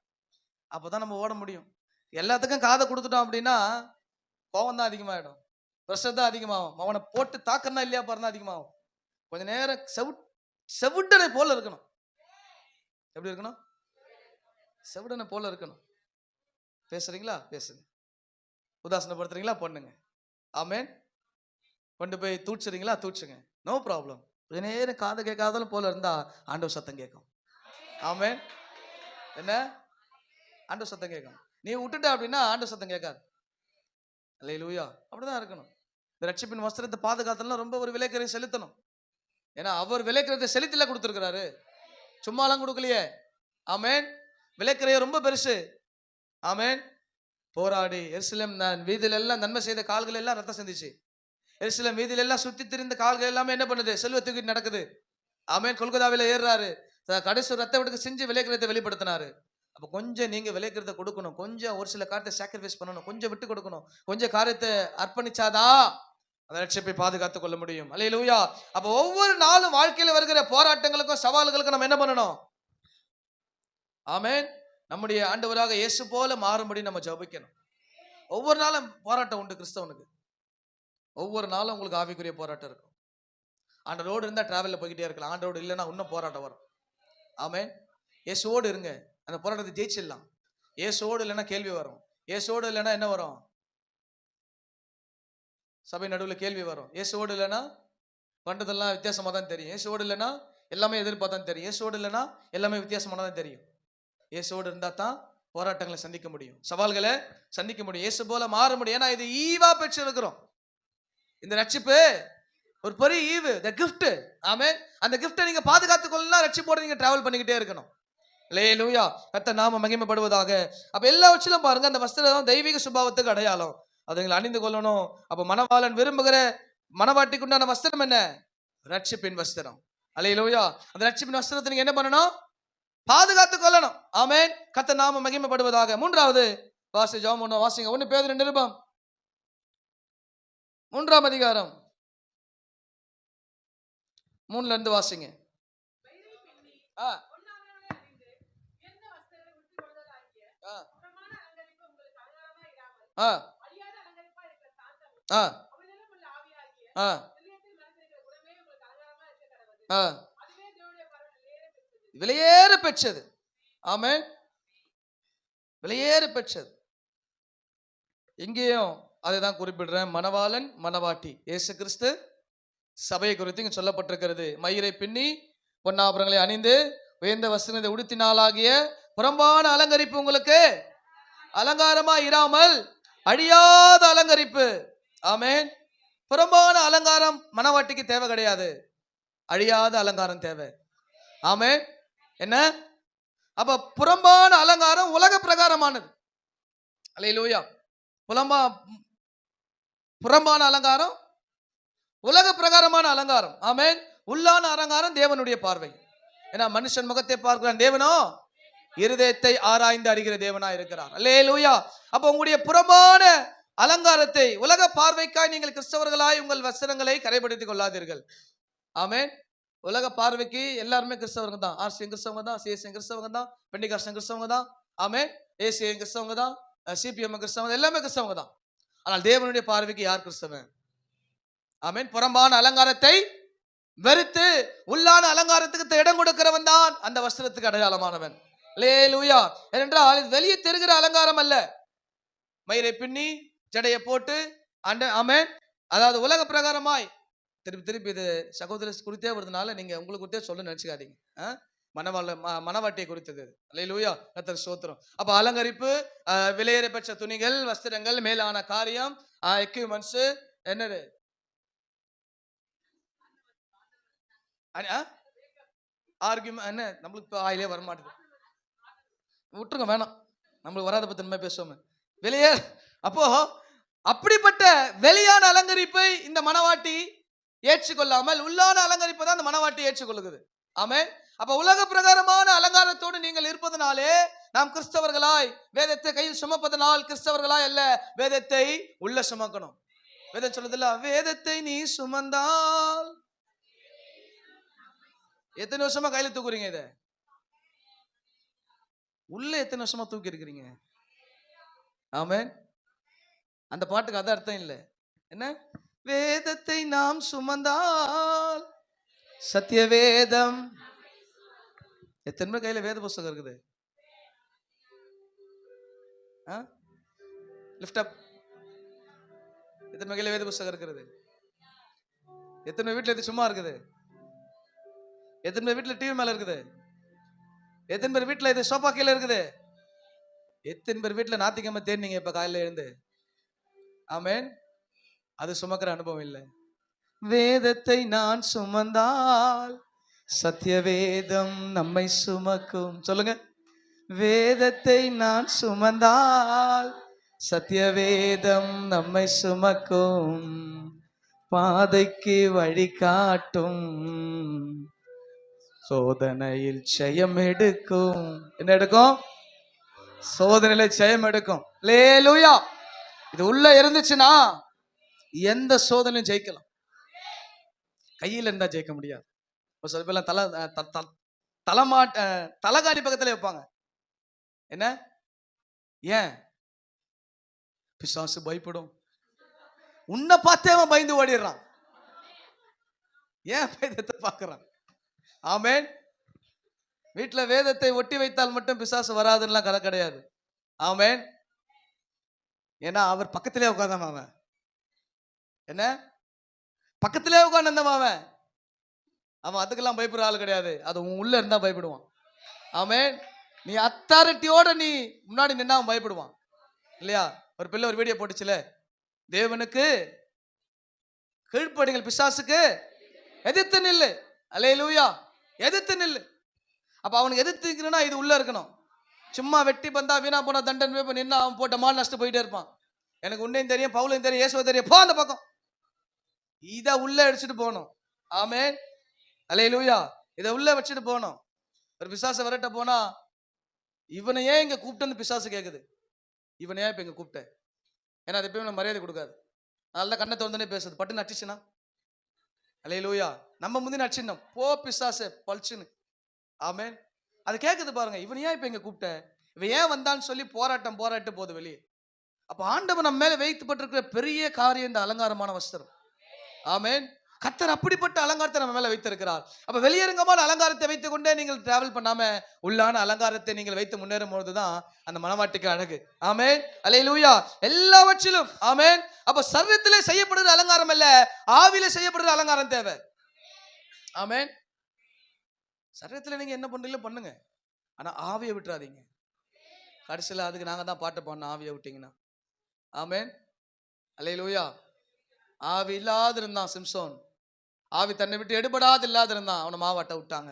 அப்பதான் நம்ம ஓட முடியும். எல்லாத்துக்கும் காதை கொடுத்துட்டோம் அப்படின்னா கோவம் தான் அதிகமாயிடும், பிரஷர் தான் அதிகமாகும். அவனை போட்டு தாக்கறனா இல்லையா பாருனா அதிகமாகும். கொஞ்ச நேரம் செவுடனை போல இருக்கணும். எப்படி இருக்கணும்? செவுடனை போல இருக்கணும். பேசுறீங்களா? பேசுங்க. உதாசனப்படுத்துறீங்களா? பண்ணுங்க. ஆமென். கொண்டு போய் தூச்சுறீங்களா? தூச்சுங்க. No problem. கொஞ்ச நேரம் காது கேட்காதாலும் போல இருந்தா ஆண்டவர் சத்தம் கேட்கும். ஆமென். என்ன? ஆண்டவர் சத்தம் கேட்கும். நீ விட்டுட்ட அப்படின்னா ஆண்டவர் சத்தம் கேட்காது. அல்லேலூயா. அப்படிதான் இருக்கணும். இந்த ரட்சிப்பின் வஸ்திரத்தை பாதுகாத்தலாம் ரொம்ப ஒரு விலைக்கரை செலுத்தணும். ஏன்னா அவர் விலைக்கரத்தை செலுத்தில கொடுத்துருக்கிறாரு, சும்மாலாம் கொடுக்கலையே. ஆமென். விலைக்கரையை ரொம்ப பெருசு. ஆமென். போராடி எருசலேம் வீதியில எல்லாம் நன்மை செய்த கால்கள் எல்லாம் ரத்தம் சிந்திச்சு. எருசலேம் வீதியில எல்லாம் சுத்தி திரிந்த கால்கள் எல்லாமே என்ன பண்ணுது? செல்வ தூக்கிட்டு நடக்குது. ஆமென். கொல்கத்தாவில ஏறுறாரு, கடைசி ரத்த விட்டுக்கு செஞ்சு விலைக்கரத்தை வெளிப்படுத்தினாரு. அப்போ கொஞ்சம் நீங்க விளைக்கிறத கொடுக்கணும், கொஞ்சம் ஒரு சில காரியத்தை சாக்ரிஃபைஸ் பண்ணணும், கொஞ்சம் விட்டு கொடுக்கணும், கொஞ்சம் காரியத்தை அர்ப்பணிச்சாதான் அந்த ரட்சிப்பை பாதுகாத்துக் கொள்ள முடியும். அல்லேலூயா. அப்ப ஒவ்வொரு நாளும் வாழ்க்கையில வருகிற போராட்டங்களுக்கும் சவால்களுக்கும் நம்ம என்ன பண்ணணும்? ஆமென். நம்முடைய ஆண்டவராக இயேசு போல மாறும்படி நம்ம ஜெபிக்கணும். ஒவ்வொரு நாளும் போராட்டம் உண்டு கிறிஸ்தவனுக்கு. ஒவ்வொரு நாளும் உங்களுக்கு ஆவிக்குரிய போராட்டம் இருக்கும். ஆண்டவரோடு இருந்தா டிராவல்ல போய்கிட்டே இருக்கலாம், ஆண்டவரோடு இல்லைன்னா இன்னும் போராட்டம் வரும். ஆமென். இயேசுவோடு இருங்க, அந்த போராட்டத்தை ஜெயிச்சிடலாம். இயேசுவோடு இல்லைன்னா கேள்வி வரும், இயேசுவோடு இல்லைன்னா என்ன வரும்? சபை நடுவில் கேள்வி வரும். இயேசுவோடு இல்லைன்னா பண்றதெல்லாம் வித்தியாசமா தான் தெரியும். இயேசுவோடு இல்லைன்னா எல்லாமே எதிர்பார்த்தா தெரியும். இயேசுவோடு இல்லைன்னா எல்லாமே வித்தியாசமானதான் தெரியும். இயேசுவோடு இருந்தா தான் போராட்டங்களை சந்திக்க முடியும், சவால்களை சந்திக்க முடியும், இயேசு போல மாற முடியும். ஏன்னா இது ஈவா பெற்று இருக்கிறோம். இந்த ரட்சிப்பு ஒரு பெரிய ஈவு, தி கிஃப்ட். ஆமென். அந்த கிஃப்ட்டை நீங்க பாதுகாத்துக் கொள்ளலாம், ரட்சிப்போட நீங்க டிராவல் பண்ணிக்கிட்டே இருக்கணும். அல்லேலூயா. கர்த்தர் நாம மகிமைப்படுவதாக. அப்ப எல்லாவற்றிலும் பாருங்க, அந்த வஸ்திரம் தெய்வீக சுபாவத்துக்கு அடையாளம், அதை நீங்கள் அணிந்து கொள்ளணும். அப்ப மணவாளன் விரும்புகிற மணவாட்டிக்கு உண்டான வஸ்திரம் என்ன? ரட்சிப்பின் வஸ்திரம். அல்லேலூயா. அந்த ரட்சிப்பின் வஸ்திரத்தை நீங்க என்ன பண்ணணும்? பாதுகாத்துக் கொள்ளணும். ஆமென். கர்த்தர் நாம மகிமைப்படுவதாக. மூன்றாவது வாசிங்க 1 பேதுரு நிருபம் 3ஆம் அதிகாரம் 3ல இருந்து வாசிங்க. விலையேற பெற்றது. ஆமென். விலையேற பெற்றது. இங்கேயும் அதைதான் குறிப்பிடுறேன். மணவாளன் மணவாட்டி இயேசு கிறிஸ்து சபையை குறித்து இங்க சொல்லப்பட்டிருக்கிறது. மயிரை பின்னி பொன்னாபரங்களை அணிந்து உயர்ந்த வஸ்திரத்தை உடுத்தினாலாகிய புறம்பான அலங்கரிப்பு உங்களுக்கு அலங்காரமா இராமல் அழியாத அலங்கரிப்பு. ஆமென். புறம்பான அலங்காரம் மணவாட்டிக்கு தேவை கிடையாது, அழியாத அலங்காரம் தேவை. ஆமென். என்ன? அப்ப புறம்பான அலங்காரம் உலக பிரகாரமானது. அல்லேலூயா. புறம்பான அலங்காரம் உலக பிரகாரமான அலங்காரம். ஆமென். உள்ளான அலங்காரம் தேவனுடைய பார்வை. ஏன்னா மனுஷன் முகத்தை பார்க்கிறான், தேவனோ இருதயத்தை ஆராய்ந்து அறிகிற தேவனா இருக்கிறார். அல்லேலூயா. அப்ப உங்களுடைய புறம்பான அலங்காரத்தை உலக பார்வைக்காய் நீங்கள் கிறிஸ்தவர்களாய் உங்கள் வஸ்திரங்களை கரைப்படுத்திக் கொள்ளாதீர்கள். ஆமென். உலக பார்வைக்கு எல்லாருமே கிறிஸ்தவங்க தான். ஆர்சிஎம் கிறிஸ்தவங்க தான், சிஎஸ்எம் கிறிஸ்தவங்க தான், பெண்டிகாஸ்டன் கிறிஸ்தவங்க தான். ஆமென். ஏசிஎம் கிறிஸ்தவங்க தான், சிபிஎம் கிறிஸ்தவங்க, எல்லாமே கிறிஸ்தவங்க தான். ஆனால் தேவனுடைய பார்வைக்கு யார் கிறிஸ்தவன்? ஆமென். புறம்பான அலங்காரத்தை வெறுத்து உள்ளான அலங்காரத்துக்கு இடம் கொடுக்கிறவன் தான் அந்த வஸ்திரத்துக்கு அடையாளமானவன். அல்லேலூயா. ஏனென்றால் இது வெளியே தெரிகிற அலங்காரம் அல்ல. மயிரை பின்னி ஜடையை போட்டு ஆமென், அதாவது உலக பிரகாரமாய் திருப்பி இது சகோதர குறித்தே வருதுனால நீங்க உங்களுக்கு குறித்தே சொல்ல நினைச்சுக்காதீங்க. மணவாட்டியை குறித்தது. அல்லேலூயா. கர்த்தருக்கு ஸ்தோத்திரம். அப்ப அலங்கரிப்பு, விலையேற பெற்ற துணிகள், வஸ்திரங்கள், மேலான காரியம், எக்யூப்மெண்ட்ஸ், என்னது ஆர்கியூமெண்ட், என்ன நம்மளுக்கு இப்போ ஆயிலே வரமாட்டேது, விட்டுருங்க, வேணாம், நம்மளுக்கு வராத பத்தி நம்ம பேசுவோம். வெளியே அப்போ அப்படிப்பட்ட வெளியான அலங்கரிப்பை இந்த மணவாட்டி ஏற்றுக்கொள்ளாமல் உள்ளான அலங்கரிப்பை தான் அந்த மணவாட்டி ஏற்றுக்கொள்ளுகிறது. ஆமென். அப்ப உலக பிரகாரமான அலங்காரத்தோடு நீங்கள் இருப்பதனாலே நாம் கிறிஸ்தவர்களாய் வேதத்தை கையில் சுமப்பதனால் கிறிஸ்தவர்களாய் அல்ல, வேதத்தை உள்ள சுமக்கணும். வேதம் சொல்லுதில்ல, வேதத்தை நீ சுமந்தால். எத்தனை வருஷமா கையில தூக்குறீங்க? இத உள்ள எத்தனை வருஷமா தூக்கி இருக்கிறீங்க? ஆமென். அந்த பாட்டுக்கு அதான் அர்த்தம் இல்லை. என்ன? வேதத்தை நாம் சுமந்தால் சத்திய வேதம். எத்தனை பேர் கையில வேத புஸ்தகம் இருக்குது? Lift up. எத்தனை கையில வேத புஸ்தகம் இருக்கிறது? எத்தனை வீட்டுல இது சும்மா இருக்குது? எத்தனை பேர் வீட்டுல டிவி மேல இருக்குது? எத்தனை பேர் வீட்டுல இது சோஃபா கீழே இருக்குது? எத்தனை பேர் வீட்டுல ஞாயிற்றுக்கிழமை தேடினீங்க இப்ப காலையில எழுந்து? ஆமென். அது சுமக்கிற அனுபவம் இல்லை. வேதத்தை நான் சுமந்தால் சத்திய வேதம் நம்மை சுமக்கும். சொல்லுங்க. வேதத்தை நான் சுமந்தால் சத்திய வேதம் நம்மை சுமக்கும், பாதைக்கு வழி காட்டும், சோதனையில் ஜெயம் எடுக்கும். என்ன எடுக்கும்? சோதனையில ஜெயம் எடுக்கும். அல்லேலூயா. இது உள்ள இருந்துச்சுன்னா எந்த சோதனையும் ஜெயிக்கலாம். கையில இருந்தா ஜெயிக்க முடியாது. இப்போ சில பேர்லாம் தலைகாணி பக்கத்துல வைப்பாங்க. என்ன? ஏன்? பிசாசு பயப்படும். உன்னை பார்த்தே அவன் பயந்து ஓடிடுறான். ஏன் வேதத்தை பார்க்கறான்? ஆமென். வீட்டுல வேதத்தை ஒட்டி வைத்தால் மட்டும் பிசாசு வராதுன்னா கதை கிடையாது. ஆமென். ஏன்னா அவர் பக்கத்திலே உட்கார்ந்தான். அவன் என்ன? பக்கத்திலே உட்கார்ந்தான். அவன் அதுக்கெல்லாம் பயப்படுற ஆள் கிடையாது. அது உள்ள இருந்தா பயப்படுவான். ஆமென். நீ அத்தாரிட்டியோட நீ முன்னாடி நின்னா அவன் பயப்படுவான் இல்லையா? ஒரு பிள்ளை ஒரு வீடியோ போட்டுச்சுல, தேவனுக்கு கீழ்ப்படிங்கள், பிசாசுக்கு எதிர்த்து நில்லு. அல்லேலூயா. எதிர்த்து நில்லு. அப்ப அவனுக்கு எதிர்த்து நிக்கணும்னா இது உள்ள இருக்கணும். சும்மா வெட்டி பந்தா வீணா போனா தண்டன் நின்னா அவன் போட்ட மால் நஷ்டம் போயிட்டே இருப்பான். எனக்கு உன்னையும் தெரியும், பவுலையும் தெரியும், இயேசுவை தெரியும், போ அந்த பக்கம். இதை உள்ள அடிச்சுட்டு போகணும். ஆமென். அல்லேலூயா. இதை உள்ள வச்சுட்டு போகணும். ஒரு பிசாசை விரட்ட போனா, இவனை ஏன் இங்க கூப்பிட்டேன்னு பிசாசு கேட்குது. இவனை ஏன் இப்ப இங்க கூப்பிட்ட? ஏன்னா அது எப்பயும் மரியாதை கொடுக்காது. அதனால கண்ணை திறந்தனே பேசுது. பட்டுன்னு அடிச்சுனா, அல்லேலூயா, நம்ம முந்தின அடிச்சிடணும். போ பிசாசு பழிச்சுன்னு. ஆமென். அது கேட்குது பாருங்க. இவன் ஏன் இப்ப இங்க கூப்பிட்ட? இவன் ஏன் வந்தான்னு சொல்லி போராட்டு போகுது வெளியே. அப்ப ஆண்டவன் நம்ம மேல வைத்துப்பட்டிருக்கிற பெரிய காரியம் இந்த அலங்காரமான வஸ்திரம். ஆமென். கர்த்தர் அப்படிப்பட்ட அலங்காரத்தை நம்ம மேல வைத்திருக்கிறார். அப்ப வெளியரங்கமான அலங்காரத்தை வைத்துக் கொண்டே நீங்கள் டிராவல் பண்ணாம உள்ளான அலங்காரத்தை நீங்கள் வைத்து முன்னேறும் பொழுதுதான் அந்த மனவாட்டிக்கு அழகு. ஆமென். அல்லேலூயா. எல்லாவற்றிலும் ஆமென். அப்ப சரீரத்திலே செய்யப்படுகிற அலங்காரம் அல்ல, ஆவியிலே செய்யப்படுகிற அலங்காரம் தேவை. ஆமென். சரீரத்தில் நீங்க என்ன பண்றீங்களோ பண்ணுங்க, ஆனா ஆவியை விட்டுறாதீங்க. கடைசியில் அதுக்கு நாங்க தான் பாட்டு பாடணும், ஆவியை விட்டீங்கன்னா. ஆமென். அல்லேலூயா. ஆவி இல்லாது இருந்தான் சிம்சோன். ஆவி தன்னை விட்டு எடுபடாது இல்லாது இருந்தான். அவனை மாவாட்ட விட்டாங்க.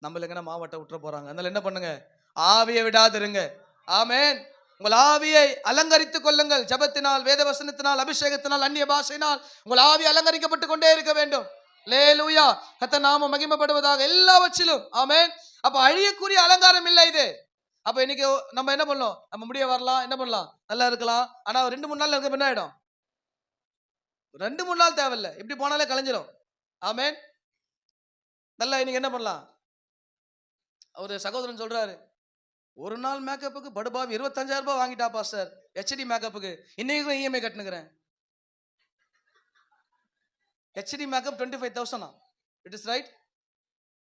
நம்மளுக்கு என்ன மாவாட்ட விட்டுற போறாங்க? அதனால என்ன பண்ணுங்க? ஆவியை விடாது இருங்க. ஆமென். உங்கள் ஆவியை அலங்கரித்துக் கொள்ளுங்கள். ஜபத்தினால், வேத வசனத்தினால், அபிஷேகத்தினால், அந்நிய பாஷையினால் உங்கள் ஆவி அலங்கரிக்கப்பட்டு கொண்டே இருக்க வேண்டும். அல்லேலூயா. கர்த்தர் நாமம் மகிமைப்படுவதாக எல்லாவற்றிலும். ஆமென். அப்ப அழியக்கூடிய அலங்காரம் இல்லை இது. அப்ப இன்னைக்கு நம்ம என்ன பண்ணலாம்? நம்ம முடிய வரலாம், என்ன பண்ணலாம், நல்லா இருக்கலாம். ஆனா 2-3 நாள் இருக்க என்ன ஆயிடும்? 2-3 நாள் தேவையில்லை, இப்படி போனாலே கலைஞ்சிடும். ஆமென். நல்லா இன்னைக்கு என்ன பண்ணலாம்? ஒரு சகோதரன் சொல்றாரு, ஒரு நாள் மேக்கப்புக்கு படுபாவி 25,000 ரூபாய் வாங்கிட்டா பாஸ்டர், ஹெச்டி மேக்கப்புக்கு. இன்னைக்கு இஎம்ஐ கட்டுனுக்கிறேன். HD makeup 25,000. It is right?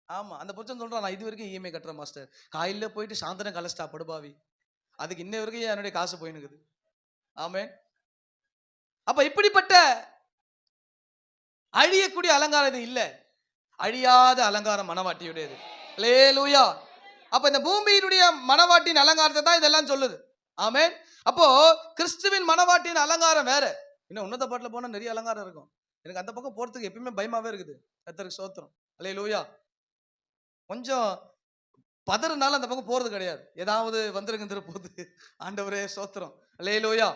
ஆமா. அந்த புருஷன் சொல்றான், நான் இது வரைக்கும் இஎம்ஐ கட்டுறேன் மாஸ்டர். காலையில போயிட்டு சாயந்தரம் கலஸ்டா படுபாவி. அதுக்கு இன்ன வரைக்கும் என்னுடைய காசு போயினுக்குது. ஆமென். அப்ப இப்படிப்பட்ட அழியக்கூடிய அலங்காரம் இது இல்ல. அழியாத அலங்காரம் மனவாட்டியுடையது. அல்லேலூயா. அப்ப இந்த பூமியினுடைய மனவாட்டின் அலங்காரத்தை தான் இதெல்லாம் சொல்லுது. ஆமென். அப்போ கிறிஸ்துவின் மனவாட்டின் அலங்காரம் வேற. இன்னும் உன்னத பாட்டுல போனா நிறைய அலங்காரம் இருக்கும். எனக்கு அந்த பக்கம் போறதுக்கு எப்பயுமே பயமாவே இருக்குது. கர்த்தருக்கு ஸ்தோத்திரம். அல்லேலூயா. கொஞ்சம் பதறனால அந்த பக்கம் போறது கிடையாது. ஏதாவது வந்துருங்க போகுது. ஆண்டவரே ஸ்தோத்திரம். அல்லேலூயா.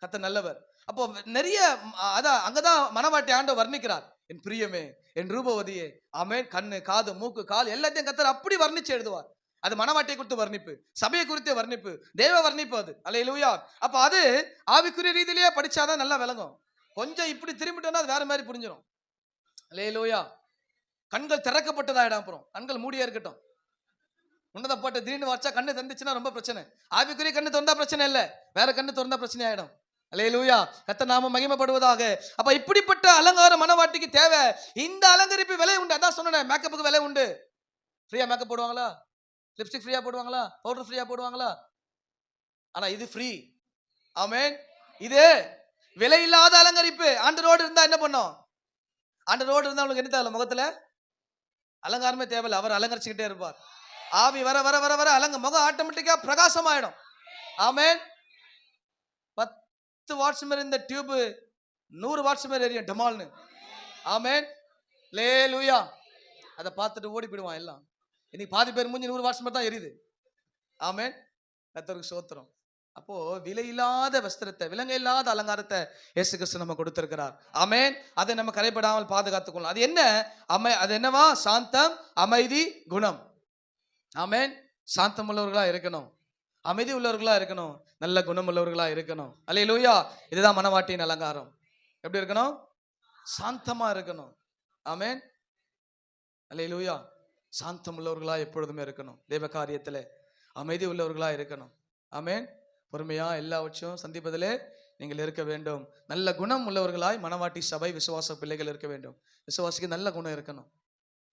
கர்த்தர் நல்லவர். அப்போ நிறைய அதான் அங்கதான் மனவாட்டி ஆண்டவர் வர்ணிக்கிறார். என் பிரியமே, என் ரூபவதியே. ஆமென். கண்ணு, காது, மூக்கு, கால் எல்லாத்தையும் கர்த்தர் அப்படி வர்ணிச்சு எழுதுவார். அது மனவாட்டியை குறித்து வர்ணிப்பு, சபையை குறித்து வர்ணிப்பு, தேவ வர்ணிப்பு அது. அல்லேலூயா. அப்ப அது ஆவிக்குரிய ரீதியிலேயே படிச்சாதான் நல்லா விளங்கும். கொஞ்சம் இப்படி திரும்பிட்டோம்னா அது வேற மாதிரி புரிஞ்சிடும். அல்லேலூயா. கண்கள் திறக்கப்பட்டதாயிடும். அப்புறம் கண்கள் மூடியா இருக்கட்டும். உன்னத பாட்டு திடீர்னு வச்சா கண்ணு தந்துச்சுன்னா ரொம்ப பிரச்சனை. ஆவிக்குரிய கண்ணு திறந்தா பிரச்சனை இல்லை, வேற கண்ணு திறந்தா பிரச்சனை ஆயிடும். அல்லேலூயா. கர்த்தர் நாமம் மகிமைப்படுவதாக. அப்ப இப்படிப்பட்ட அலங்காரம் மனவாட்டிக்கு தேவை. இந்த அலங்கரிப்பு விலை உண்டு. அதான் சொன்னேன், மேக்கப்புக்கு விலை உண்டு. ஃப்ரீயா மேக்கப் போடுவாங்களா? லிப்ஸ்டிக் ஃப்ரீயா போடுவாங்களா? பவுடர் ஃப்ரீயா போடுவாங்களா? ஆனா இது ஃப்ரீ. ஆமென். இது விலை இல்லாத அலங்கரிப்பு. ஆண்டவரோடு இருந்தா என்ன பண்ணும்? ஆண்டவரோடு இருந்தா உங்களுக்கு என்ன தேவை? முகத்துல அலங்காரமே தேவையில்லை, அவர் அலங்கரிச்சுக்கிட்டே இருப்பார். ஆவி வர வர வர வர முகம் ஆட்டோமேட்டிக்கா பிரகாசம் ஆயிடும். ஆமென். 10 வாட்ஸ் மேல இந்த டியூப் 100 வாட்ஸ் மேல எரியும் டமால்னு. ஆமென். அல்லேலூயா. அதை பார்த்துட்டு ஓடி போயிடுவான் எல்லாம். இன்னைக்கு பாதி பேர் மூஞ்சி 100 வாட்ஸ் மேல தான் எரியுது. ஆமென். கர்த்தருக்கு ஸ்தோத்திரம். அப்போ விலையில்லாத வஸ்திரத்தை, விலங்கு இல்லாத அலங்காரத்தை இயேசு கிறிஸ்து நம்ம கொடுத்திருக்கிறார். ஆமென். அதை நம்ம கரைபடாமல் பாதுகாத்துக் கொள்ளலாம். அது என்ன? அது என்னவா? சாந்தம், அமைதி, குணம். ஆமென். சாந்தம் உள்ளவர்களா இருக்கணும். அமைதி உள்ளவர்களா இருக்கணும், நல்ல குணம் உள்ளவர்களா இருக்கணும். அல்லேலூயா. இதுதான் மனவாட்டியின் அலங்காரம். எப்படி இருக்கணும்? சாந்தமா இருக்கணும். ஆமென். அல்லேலூயா. சாந்தம் உள்ளவர்களா எப்பொழுதுமே இருக்கணும். தேவ காரியத்துல அமைதி உள்ளவர்களா இருக்கணும். ஆமென். பொறுமையா எல்லாவற்றையும் சந்திப்பதிலே நீங்கள் இருக்க வேண்டும். நல்ல குணம் உள்ளவர்களாய் மனவாட்டி சபை விசுவாச பிள்ளைகள் இருக்க வேண்டும். விசுவாசிக்கு நல்ல குணம் இருக்கணும்.